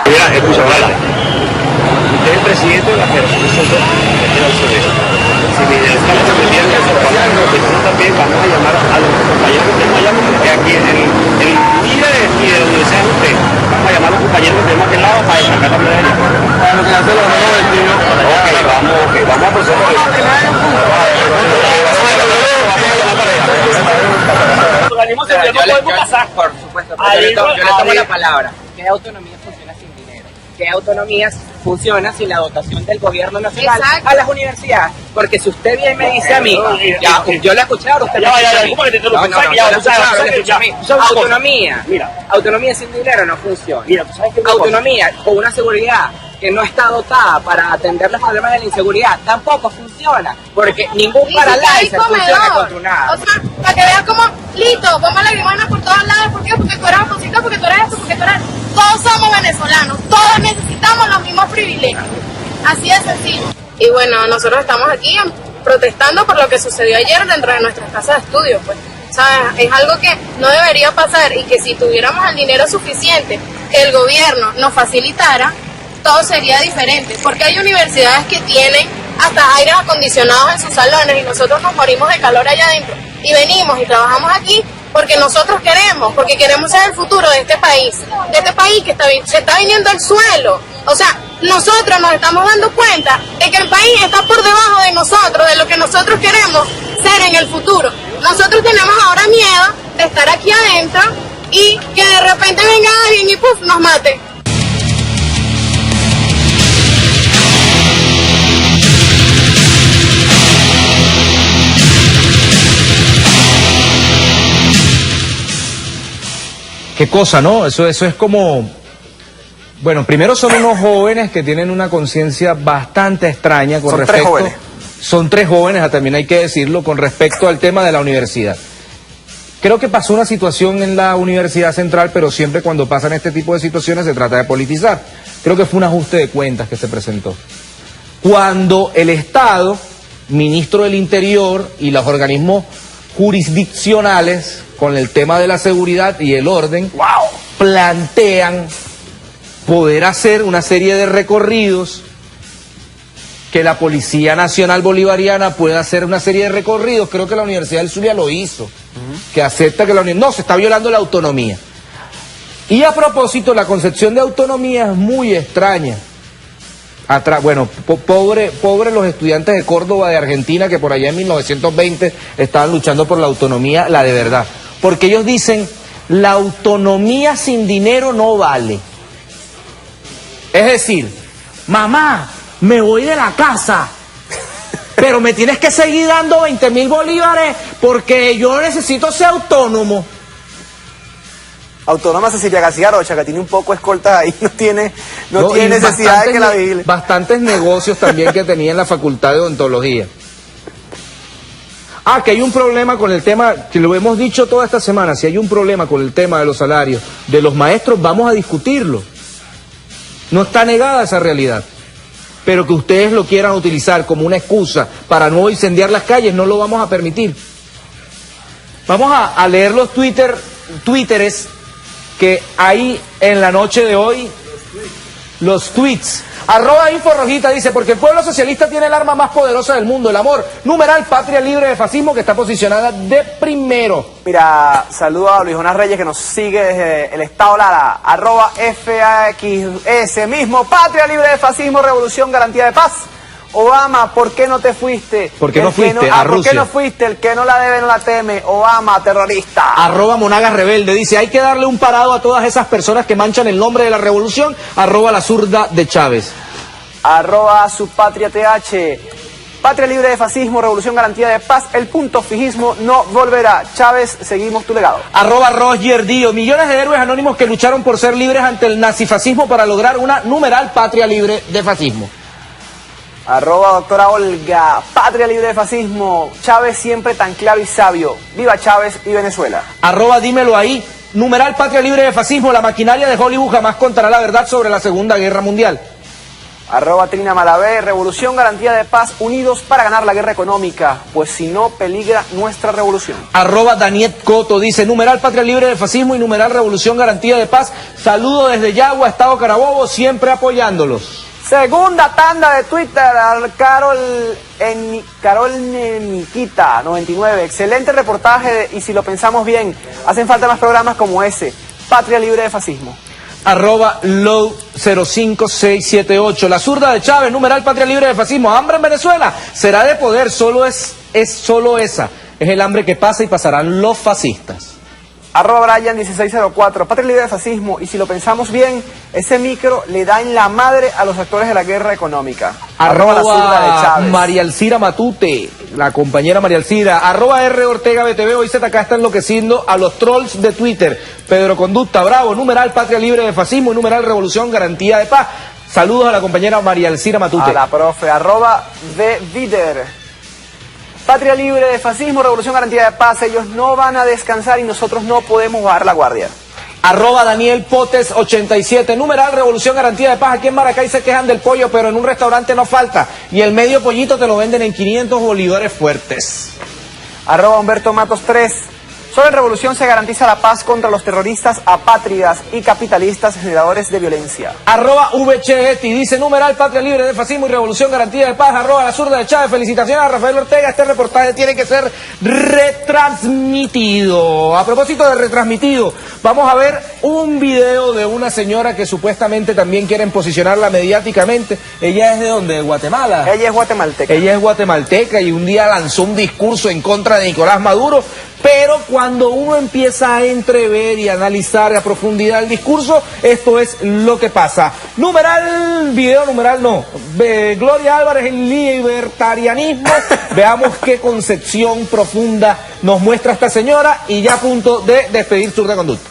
Speaker 9: Mira, escucha, Bala. Usted es el presidente de la Federación de la UCB. Si me interesa la secretaría de nosotros también vamos a llamar a los compañeros que tenemos allá, porque aquí en el líder y de la universidad de usted, vamos a llamar a los compañeros que tenemos aquí al lado para destacar la medalla. Para lo que hace los nuevos vestidos. Ok, vamos a proceder.
Speaker 17: Por supuesto, pero yo le tomo la palabra. ¿Qué autonomía funciona sin dinero? ¿Qué autonomía funciona sin la dotación del gobierno nacional a las universidades? Porque si usted bien me dice a mí, yo lo he escuchado, usted autonomía sin dinero no funciona. Autonomía con una seguridad que no está dotada para atender los problemas de la inseguridad tampoco funciona, porque ningún paralice funciona contra nada.
Speaker 19: O sea, para que veas como, listo, ponme la limona por todos lados. ¿Por qué? Porque tú eres opositor, porque tú eres esto, porque tú eres... Todos somos venezolanos, todos necesitamos los mismos privilegios. Así de sencillo. Y bueno, nosotros estamos aquí protestando por lo que sucedió ayer dentro de nuestras casas de estudio, pues. O sea, es algo que no debería pasar, y que si tuviéramos el dinero suficiente, que el gobierno nos facilitara, todo sería diferente, porque hay universidades que tienen hasta aires acondicionados en sus salones y nosotros nos morimos de calor allá adentro, y venimos y trabajamos aquí porque nosotros queremos, porque queremos ser el futuro de este país que se está viniendo al suelo. O sea, nosotros nos estamos dando cuenta de que el país está por debajo de nosotros, de lo que nosotros queremos ser en el futuro. Nosotros tenemos ahora miedo de estar aquí adentro y que de repente venga alguien y ¡puf!, nos mate.
Speaker 5: Qué cosa, ¿no? Eso es como... Bueno, primero son unos jóvenes que tienen una conciencia bastante extraña con respecto...
Speaker 3: Son 3 jóvenes.
Speaker 5: Son 3 jóvenes, también hay que decirlo, con respecto al tema de la universidad. Creo que pasó una situación en la Universidad Central, pero siempre cuando pasan este tipo de situaciones se trata de politizar. Creo que fue un ajuste de cuentas que se presentó. Cuando el Estado, ministro del Interior y los organismos jurisdiccionales con el tema de la seguridad y el orden, plantean poder hacer una serie de recorridos, que la Policía Nacional Bolivariana pueda hacer una serie de recorridos. Creo que la Universidad del Zulia lo hizo, que acepta que la universidad... No, se está violando la autonomía. Y a propósito, la concepción de autonomía es muy extraña. Bueno, pobre los estudiantes de Córdoba, de Argentina, que por allá en 1920 estaban luchando por la autonomía, la de verdad. Porque ellos dicen, la autonomía sin dinero no vale. Es decir, mamá, me voy de la casa, pero me tienes que seguir dando 20.000 bolívares porque yo necesito ser autónomo.
Speaker 3: Autónoma Cecilia García Rocha, que tiene un poco escolta ahí, no tiene necesidad de que la vigile.
Speaker 5: Bastantes negocios también que tenía en la Facultad de Odontología. Que hay un problema con el tema, que lo hemos dicho toda esta semana, si hay un problema con el tema de los salarios de los maestros, vamos a discutirlo. No está negada esa realidad. Pero que ustedes lo quieran utilizar como una excusa para no incendiar las calles, no lo vamos a permitir. Vamos a leer los twitteres que hay en la noche de hoy, los tweets. @InfoRojita dice, porque el pueblo socialista tiene el arma más poderosa del mundo, el amor. Numeral Patria Libre de Fascismo, que está posicionada de primero.
Speaker 3: Mira, saludo a Luis Jonas Reyes, que nos sigue desde el estado Lara. @FAXS mismo, Patria Libre de Fascismo, Revolución, Garantía de Paz. Obama, ¿por qué no te fuiste?
Speaker 5: ¿Por qué no fuiste a Rusia?
Speaker 3: ¿Por qué no fuiste? El que no la debe no la teme. Obama, terrorista.
Speaker 5: @Monagas Rebelde dice, hay que darle un parado a todas esas personas que manchan el nombre de la revolución. @La zurda de Chávez.
Speaker 3: @SuPatriaTH. Patria Libre de Fascismo, Revolución, Garantía de Paz. El punto fijismo no volverá. Chávez, seguimos tu legado.
Speaker 5: @Roger Dio. Millones de héroes anónimos que lucharon por ser libres ante el nazifascismo para lograr una numeral Patria Libre de Fascismo.
Speaker 3: @Doctora Olga, Patria Libre de Fascismo, Chávez siempre tan claro y sabio, viva Chávez y Venezuela.
Speaker 5: @Dímelo ahí, numeral Patria Libre de Fascismo, la maquinaria de Hollywood jamás contará la verdad sobre la Segunda Guerra Mundial.
Speaker 3: @Trina Malavé, Revolución, Garantía de Paz, unidos para ganar la guerra económica, pues si no peligra nuestra revolución.
Speaker 5: @Daniet Coto dice, numeral Patria Libre de Fascismo y numeral Revolución, Garantía de Paz, saludo desde Yagua, Estado Carabobo, siempre apoyándolos.
Speaker 3: Segunda tanda de Twitter, Carol Neniquita 99, excelente reportaje y si lo pensamos bien, hacen falta más programas como ese, Patria Libre de Fascismo.
Speaker 5: @Low05678, la zurda de Chávez, numeral Patria Libre de Fascismo, hambre en Venezuela, será de poder, solo es solo esa, es el hambre que pasa y pasarán los fascistas.
Speaker 3: @Brian1604, Patria Libre de Fascismo, y si lo pensamos bien, ese micro le da en la madre a los actores de la guerra económica.
Speaker 5: La zurda de Chávez. María Alcira Matute, la compañera María Alcira. @R Ortega BTV, hoy ZK está enloqueciendo a los trolls de Twitter. Pedro Conducta, bravo, numeral Patria Libre de Fascismo y numeral Revolución, Garantía de Paz. Saludos a la compañera María Alcira Matute.
Speaker 3: A la profe, @VVider. Patria Libre de Fascismo, Revolución, Garantía de Paz, ellos no van a descansar y nosotros no podemos bajar la guardia.
Speaker 5: Daniel Potes 87, numeral Revolución, Garantía de Paz. Aquí en Maracay se quejan del pollo, pero en un restaurante no falta. Y el medio pollito te lo venden en 500 bolívares fuertes.
Speaker 3: @Humberto Matos 3. Solo en revolución se garantiza la paz contra los terroristas, apátridas y capitalistas generadores de violencia.
Speaker 5: @VCheti dice, numeral Patria Libre de Fascismo y Revolución, Garantía de Paz. @La zurda de Chávez, felicitaciones a Rafael Ortega, este reportaje tiene que ser retransmitido. A propósito de retransmitido, vamos a ver un video de una señora que supuestamente también quieren posicionarla mediáticamente. Ella es de ¿dónde? ¿De Guatemala?
Speaker 3: Ella es guatemalteca.
Speaker 5: Ella es guatemalteca y un día lanzó un discurso en contra de Nicolás Maduro, pero cuando uno empieza a entrever y analizar a profundidad el discurso, esto es lo que pasa. Video numeral no. Gloria Álvarez, el libertarianismo. Veamos qué concepción profunda nos muestra esta señora y ya a punto de despedir Zurda Conducta.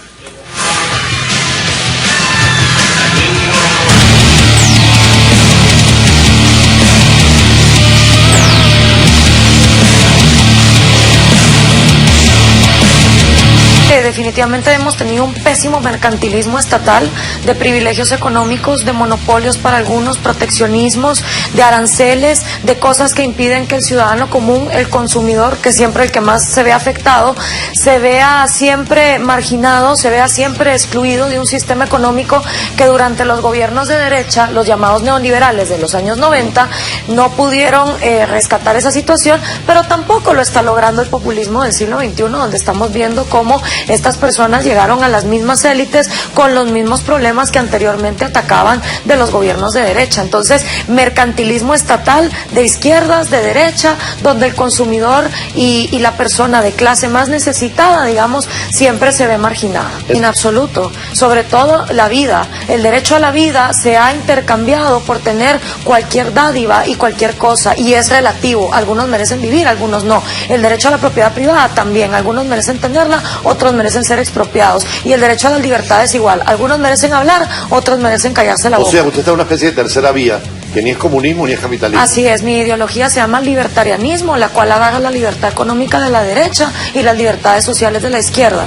Speaker 20: Definitivamente hemos tenido un pésimo mercantilismo estatal, de privilegios económicos, de monopolios para algunos, proteccionismos, de aranceles, de cosas que impiden que el ciudadano común, el consumidor, que siempre el que más se ve afectado, se vea siempre marginado, se vea siempre excluido de un sistema económico que durante los gobiernos de derecha, los llamados neoliberales de los años 90, no pudieron rescatar esa situación, pero tampoco lo está logrando el populismo del siglo XXI, donde estamos viendo cómo esta estas personas llegaron a las mismas élites con los mismos problemas que anteriormente atacaban de los gobiernos de derecha. Entonces, mercantilismo estatal de izquierdas, de derecha, donde el consumidor y la persona de clase más necesitada, digamos, siempre se ve marginada. En absoluto. Sobre todo la vida. El derecho a la vida se ha intercambiado por tener cualquier dádiva y cualquier cosa, y es relativo. Algunos merecen vivir, algunos no. El derecho a la propiedad privada también. Algunos merecen tenerla, otros merecen ser expropiados. Y el derecho a la libertad es igual. Algunos merecen hablar, otros merecen callarse la boca.
Speaker 1: O sea, usted está en una especie de tercera vía, que ni es comunismo ni es capitalismo.
Speaker 20: Así es, mi ideología se llama libertarianismo, la cual agarra la libertad económica de la derecha y las libertades sociales de la izquierda.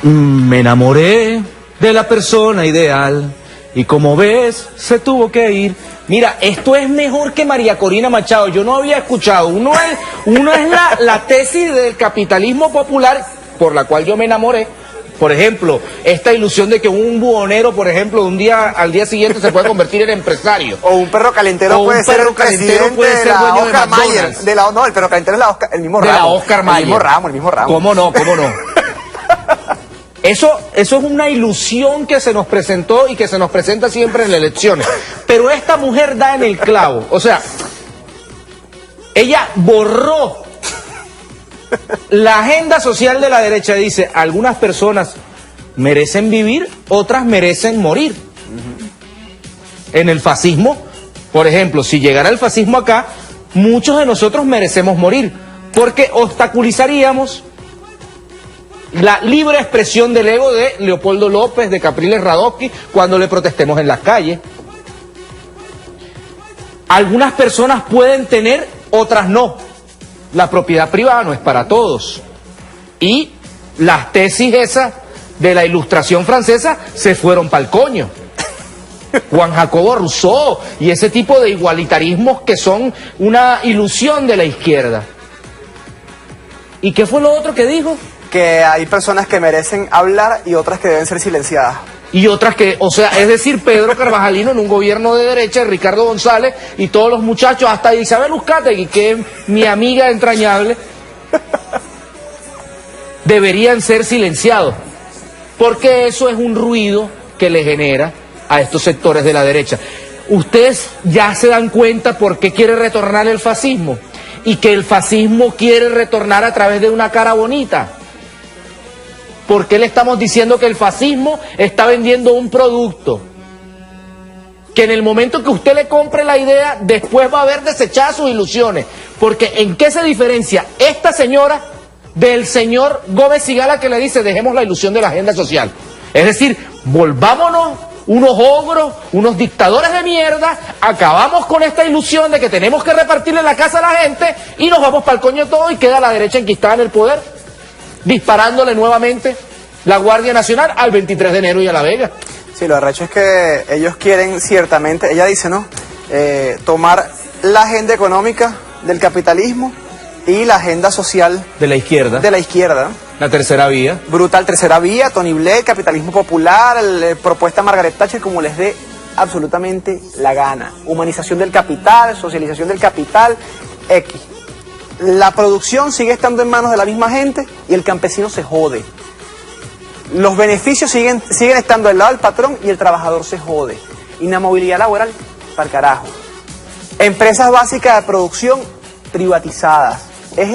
Speaker 5: Me enamoré de la persona ideal y como ves, se tuvo que ir. Mira, esto es mejor que María Corina Machado. Yo no había escuchado. Uno es la tesis del capitalismo popular por la cual yo me enamoré. Por ejemplo, esta ilusión de que un buhonero, por ejemplo, de un día al día siguiente se puede convertir en empresario.
Speaker 3: O un perro calentero puede ser el presidente de la Oscar Mayer. No, el perro calentero es el mismo ramo.
Speaker 5: De la Oscar Mayer.
Speaker 3: El mismo ramo.
Speaker 5: ¿Cómo no? ¿Cómo no? Eso es una ilusión que se nos presentó y que se nos presenta siempre en las elecciones. Pero esta mujer da en el clavo. O sea, ella borró la agenda social de la derecha. Dice, algunas personas merecen vivir, otras merecen morir. En el fascismo, por ejemplo, si llegara el fascismo acá, muchos de nosotros merecemos morir, porque obstaculizaríamos la libre expresión del ego de Leopoldo López, de Capriles Radowski, cuando le protestemos en las calles. Algunas personas pueden tener, otras no. La propiedad privada no es para todos. Y las tesis esas de la Ilustración francesa se fueron pa'l coño. Juan Jacobo Rousseau y ese tipo de igualitarismos que son una ilusión de la izquierda. ¿Y qué fue lo otro que dijo?
Speaker 3: Que hay personas que merecen hablar y otras que deben ser silenciadas.
Speaker 5: Y otras que, o sea, es decir, Pedro Carvajalino en un gobierno de derecha, Ricardo González y todos los muchachos, hasta Isabel Uzcategui, que es mi amiga entrañable, deberían ser silenciados. Porque eso es un ruido que le genera a estos sectores de la derecha. Ustedes ya se dan cuenta por qué quiere retornar el fascismo. Y que el fascismo quiere retornar a través de una cara bonita. ¿Por qué le estamos diciendo que el fascismo está vendiendo un producto? Que en el momento que usted le compre la idea, después va a haber desechado sus ilusiones. Porque ¿en qué se diferencia esta señora del señor Gómez Sigala que le dice dejemos la ilusión de la agenda social? Es decir, volvámonos unos ogros, unos dictadores de mierda, acabamos con esta ilusión de que tenemos que repartirle la casa a la gente y nos vamos para el coño todo y queda la derecha enquistada en el poder, disparándole nuevamente la Guardia Nacional al 23 de enero y a La Vega.
Speaker 3: Sí, lo arrecho es que ellos quieren ciertamente, ella dice, ¿no? Tomar la agenda económica del capitalismo y la agenda social
Speaker 5: de la izquierda.
Speaker 3: De la izquierda.
Speaker 5: La tercera vía.
Speaker 3: Brutal tercera vía, Tony Blair, capitalismo popular, propuesta Margaret Thatcher, como les dé absolutamente la gana. Humanización del capital, socialización del capital, X. La producción sigue estando en manos de la misma gente y el campesino se jode. Los beneficios siguen estando del lado del patrón y el trabajador se jode. Inamovilidad laboral, para el carajo. Empresas básicas de producción privatizadas. Es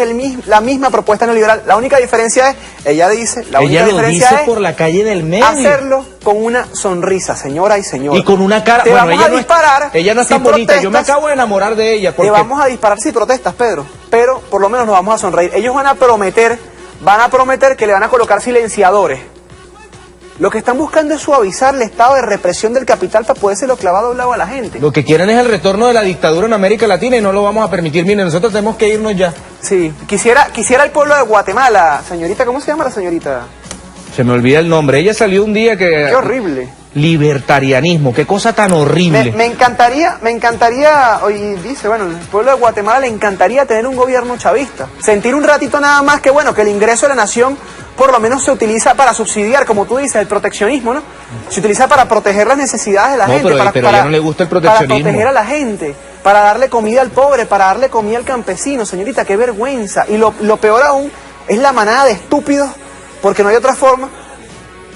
Speaker 3: la misma propuesta neoliberal. La única diferencia es, ella dice,
Speaker 5: es por la calle del medio.
Speaker 3: Hacerlo con una sonrisa, señora y señor.
Speaker 5: Y con una cara.
Speaker 3: Te vamos a disparar.
Speaker 5: Ella no es tan bonita. Yo me acabo de enamorar de ella.
Speaker 3: Te vamos a disparar si protestas, Pedro. Pero por lo menos nos vamos a sonreír. Ellos van a prometer que le van a colocar silenciadores. Lo que están buscando es suavizar el estado de represión del capital para podérselo clavar doblado a la gente.
Speaker 5: Lo que quieren es el retorno de la dictadura en América Latina y no lo vamos a permitir. Miren, nosotros tenemos que irnos ya.
Speaker 3: Sí, quisiera el pueblo de Guatemala, señorita, ¿cómo se llama la señorita?
Speaker 5: Se me olvida el nombre. Ella salió un día que...
Speaker 3: Qué horrible.
Speaker 5: Libertarianismo, qué cosa tan horrible.
Speaker 3: Me encantaría, hoy dice, bueno, el pueblo de Guatemala le encantaría tener un gobierno chavista. Sentir un ratito nada más que, bueno, que el ingreso de la nación por lo menos se utiliza para subsidiar, como tú dices, el proteccionismo, ¿no? Se utiliza para proteger las necesidades de la gente.
Speaker 5: Pero ya no le gusta el proteccionismo.
Speaker 3: Para proteger a la gente, para darle comida al pobre, para darle comida al campesino. Señorita, qué vergüenza. Y lo peor aún es la manada de estúpidos, porque no hay otra forma,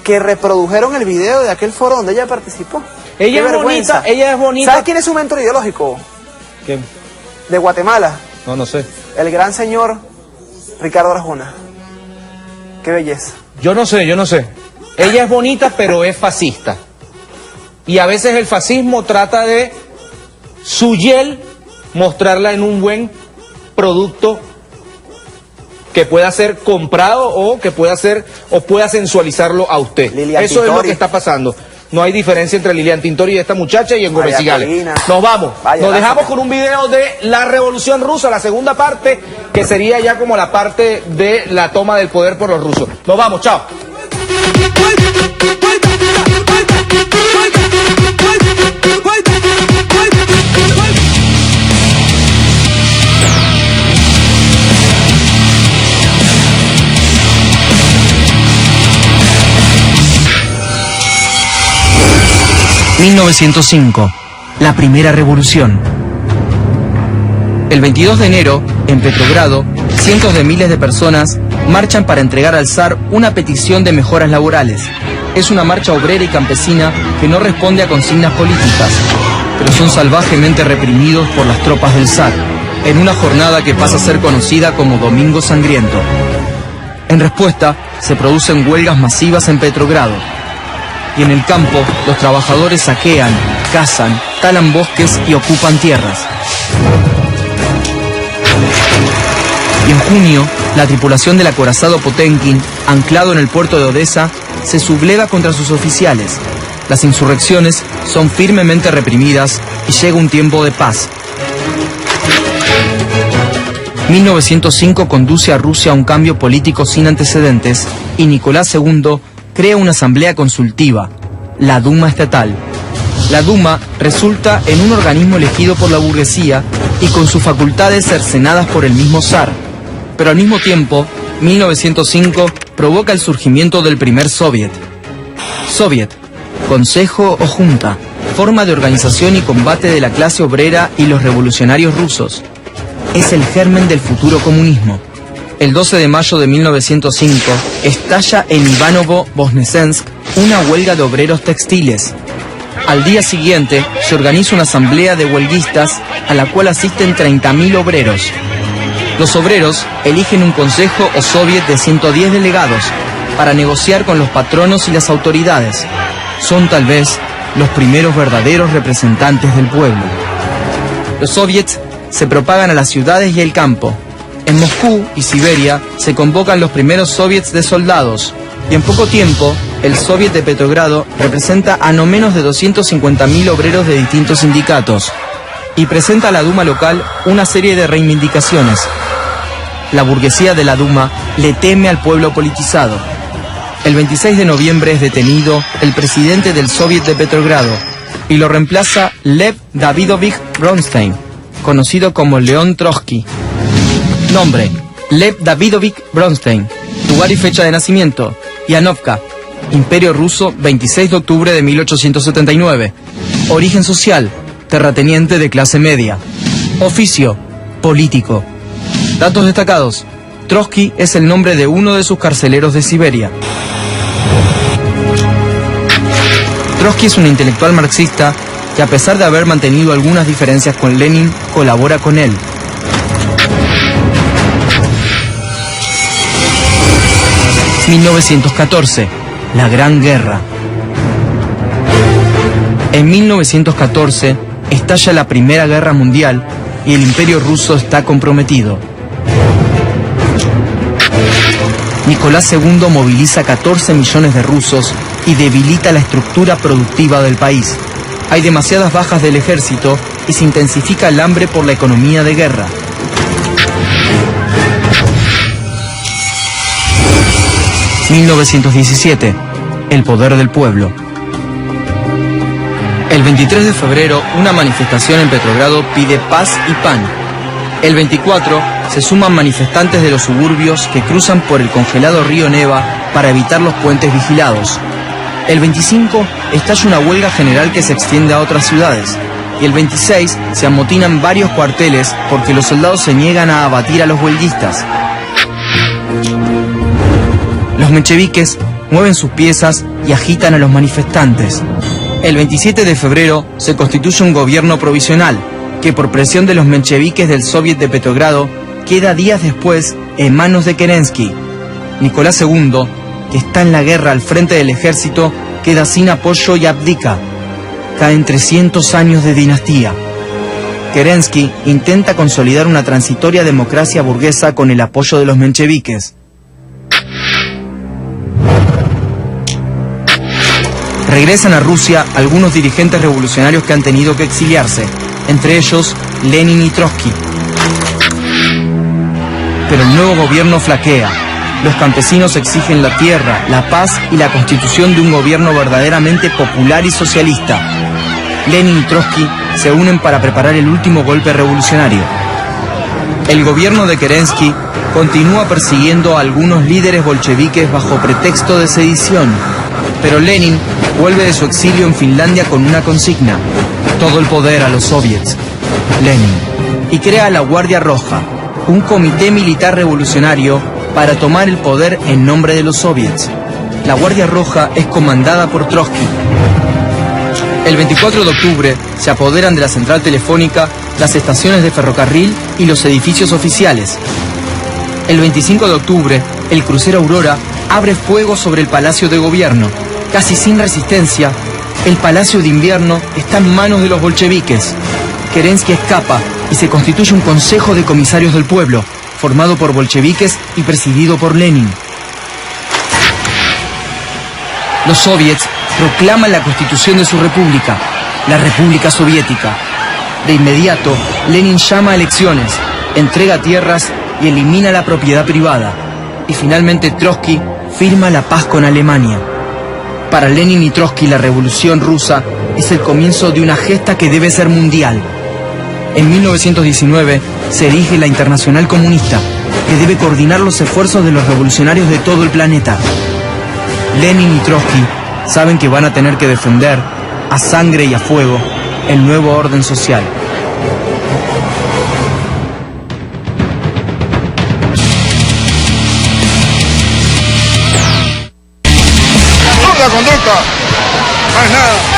Speaker 3: que reprodujeron el video de aquel foro donde ella participó.
Speaker 5: Ella es bonita.
Speaker 3: ¿Sabes quién es su mentor ideológico?
Speaker 5: ¿Quién?
Speaker 3: De Guatemala.
Speaker 5: No sé.
Speaker 3: El gran señor Ricardo Arjona. Qué belleza.
Speaker 5: Yo no sé. Ella es bonita, pero es fascista. Y a veces el fascismo trata de su hiel mostrarla en un buen producto que pueda ser comprado o que pueda sensualizarlo a usted.
Speaker 3: Lilian
Speaker 5: Eso
Speaker 3: Tintori.
Speaker 5: es lo que está pasando. No hay diferencia entre Lilian Tintori y esta muchacha y en Gómez Cigales. Nos vamos. Nos dejamos con un video de la Revolución Rusa, la segunda parte, que sería ya como la parte de la toma del poder por los rusos. Nos vamos, chao.
Speaker 14: 1905, la primera revolución. El 22 de enero, en Petrogrado, cientos de miles de personas marchan para entregar al zar una petición de mejoras laborales. Es una marcha obrera y campesina que no responde a consignas políticas, pero son salvajemente reprimidos por las tropas del zar, en una jornada que pasa a ser conocida como Domingo Sangriento. En respuesta, se producen huelgas masivas en Petrogrado. Y en el campo, los trabajadores saquean, cazan, talan bosques y ocupan tierras. Y en junio, la tripulación del acorazado Potenkin, anclado en el puerto de Odessa, se subleva contra sus oficiales. Las insurrecciones son firmemente reprimidas y llega un tiempo de paz. 1905 conduce a Rusia a un cambio político sin antecedentes y Nicolás II crea una asamblea consultiva, la Duma Estatal. La Duma resulta en un organismo elegido por la burguesía y con sus facultades cercenadas por el mismo zar. Pero al mismo tiempo, 1905 provoca el surgimiento del primer soviet. Soviet, consejo o junta, forma de organización y combate de la clase obrera y los revolucionarios rusos. Es el germen del futuro comunismo. El 12 de mayo de 1905 estalla en Ivanovo-Voznesensk una huelga de obreros textiles. Al día siguiente se organiza una asamblea de huelguistas a la cual asisten 30.000 obreros. Los obreros eligen un consejo o soviet de 110 delegados para negociar con los patronos y las autoridades. Son tal vez los primeros verdaderos representantes del pueblo. Los soviets se propagan a las ciudades y el campo. En Moscú y Siberia se convocan los primeros soviets de soldados y en poco tiempo el soviet de Petrogrado representa a no menos de 250.000 obreros de distintos sindicatos y presenta a la Duma local una serie de reivindicaciones. La burguesía de la Duma le teme al pueblo politizado. El 26 de noviembre es detenido el presidente del soviet de Petrogrado y lo reemplaza Lev Davidovich Bronstein, conocido como León Trotsky. Nombre: Lev Davidovich Bronstein. Lugar y fecha de nacimiento: Yanovka, Imperio Ruso, 26 de octubre de 1879. Origen social: terrateniente de clase media. Oficio: político. Datos destacados: Trotsky es el nombre de uno de sus carceleros de Siberia. Trotsky es un intelectual marxista que, a pesar de haber mantenido algunas diferencias con Lenin, colabora con él. ...1914... la Gran Guerra. En 1914 estalla la Primera Guerra Mundial y el Imperio Ruso está comprometido. Nicolás II moviliza 14 millones de rusos y debilita la estructura productiva del país. Hay demasiadas bajas del ejército y se intensifica el hambre por la economía de guerra. ...1917... el poder del pueblo. El 23 de febrero, una manifestación en Petrogrado pide paz y pan. El 24, se suman manifestantes de los suburbios que cruzan por el congelado río Neva para evitar los puentes vigilados. El 25, estalla una huelga general que se extiende a otras ciudades. Y el 26, se amotinan varios cuarteles porque los soldados se niegan a abatir a los huelguistas. Los mencheviques mueven sus piezas y agitan a los manifestantes. El 27 de febrero se constituye un gobierno provisional que por presión de los mencheviques del Soviet de Petrogrado queda días después en manos de Kerensky. Nicolás II, que está en la guerra al frente del ejército, queda sin apoyo y abdica. Caen 300 años de dinastía. Kerensky intenta consolidar una transitoria democracia burguesa con el apoyo de los mencheviques. Regresan a Rusia algunos dirigentes revolucionarios que han tenido que exiliarse, entre ellos Lenin y Trotsky. Pero el nuevo gobierno flaquea. Los campesinos exigen la tierra, la paz y la constitución de un gobierno verdaderamente popular y socialista. Lenin y Trotsky se unen para preparar el último golpe revolucionario. El gobierno de Kerensky continúa persiguiendo a algunos líderes bolcheviques bajo pretexto de sedición, pero Lenin vuelve de su exilio en Finlandia con una consigna: todo el poder a los soviets. Lenin. Y crea la Guardia Roja, un comité militar revolucionario para tomar el poder en nombre de los soviets. La Guardia Roja es comandada por Trotsky. El 24 de octubre se apoderan de la central telefónica, las estaciones de ferrocarril y los edificios oficiales. El 25 de octubre, el crucero Aurora abre fuego sobre el Palacio de Gobierno. Casi sin resistencia, el Palacio de Invierno está en manos de los bolcheviques. Kerensky escapa y se constituye un consejo de comisarios del pueblo, formado por bolcheviques y presidido por Lenin. Los soviets proclaman la constitución de su república, la República Soviética. De inmediato, Lenin llama a elecciones, entrega tierras y elimina la propiedad privada. Y finalmente Trotsky firma la paz con Alemania. Para Lenin y Trotsky, la revolución rusa es el comienzo de una gesta que debe ser mundial. En 1919 se erige la Internacional Comunista, que debe coordinar los esfuerzos de los revolucionarios de todo el planeta. Lenin y Trotsky saben que van a tener que defender, a sangre y a fuego, el nuevo orden social.
Speaker 18: La conducta, más nada.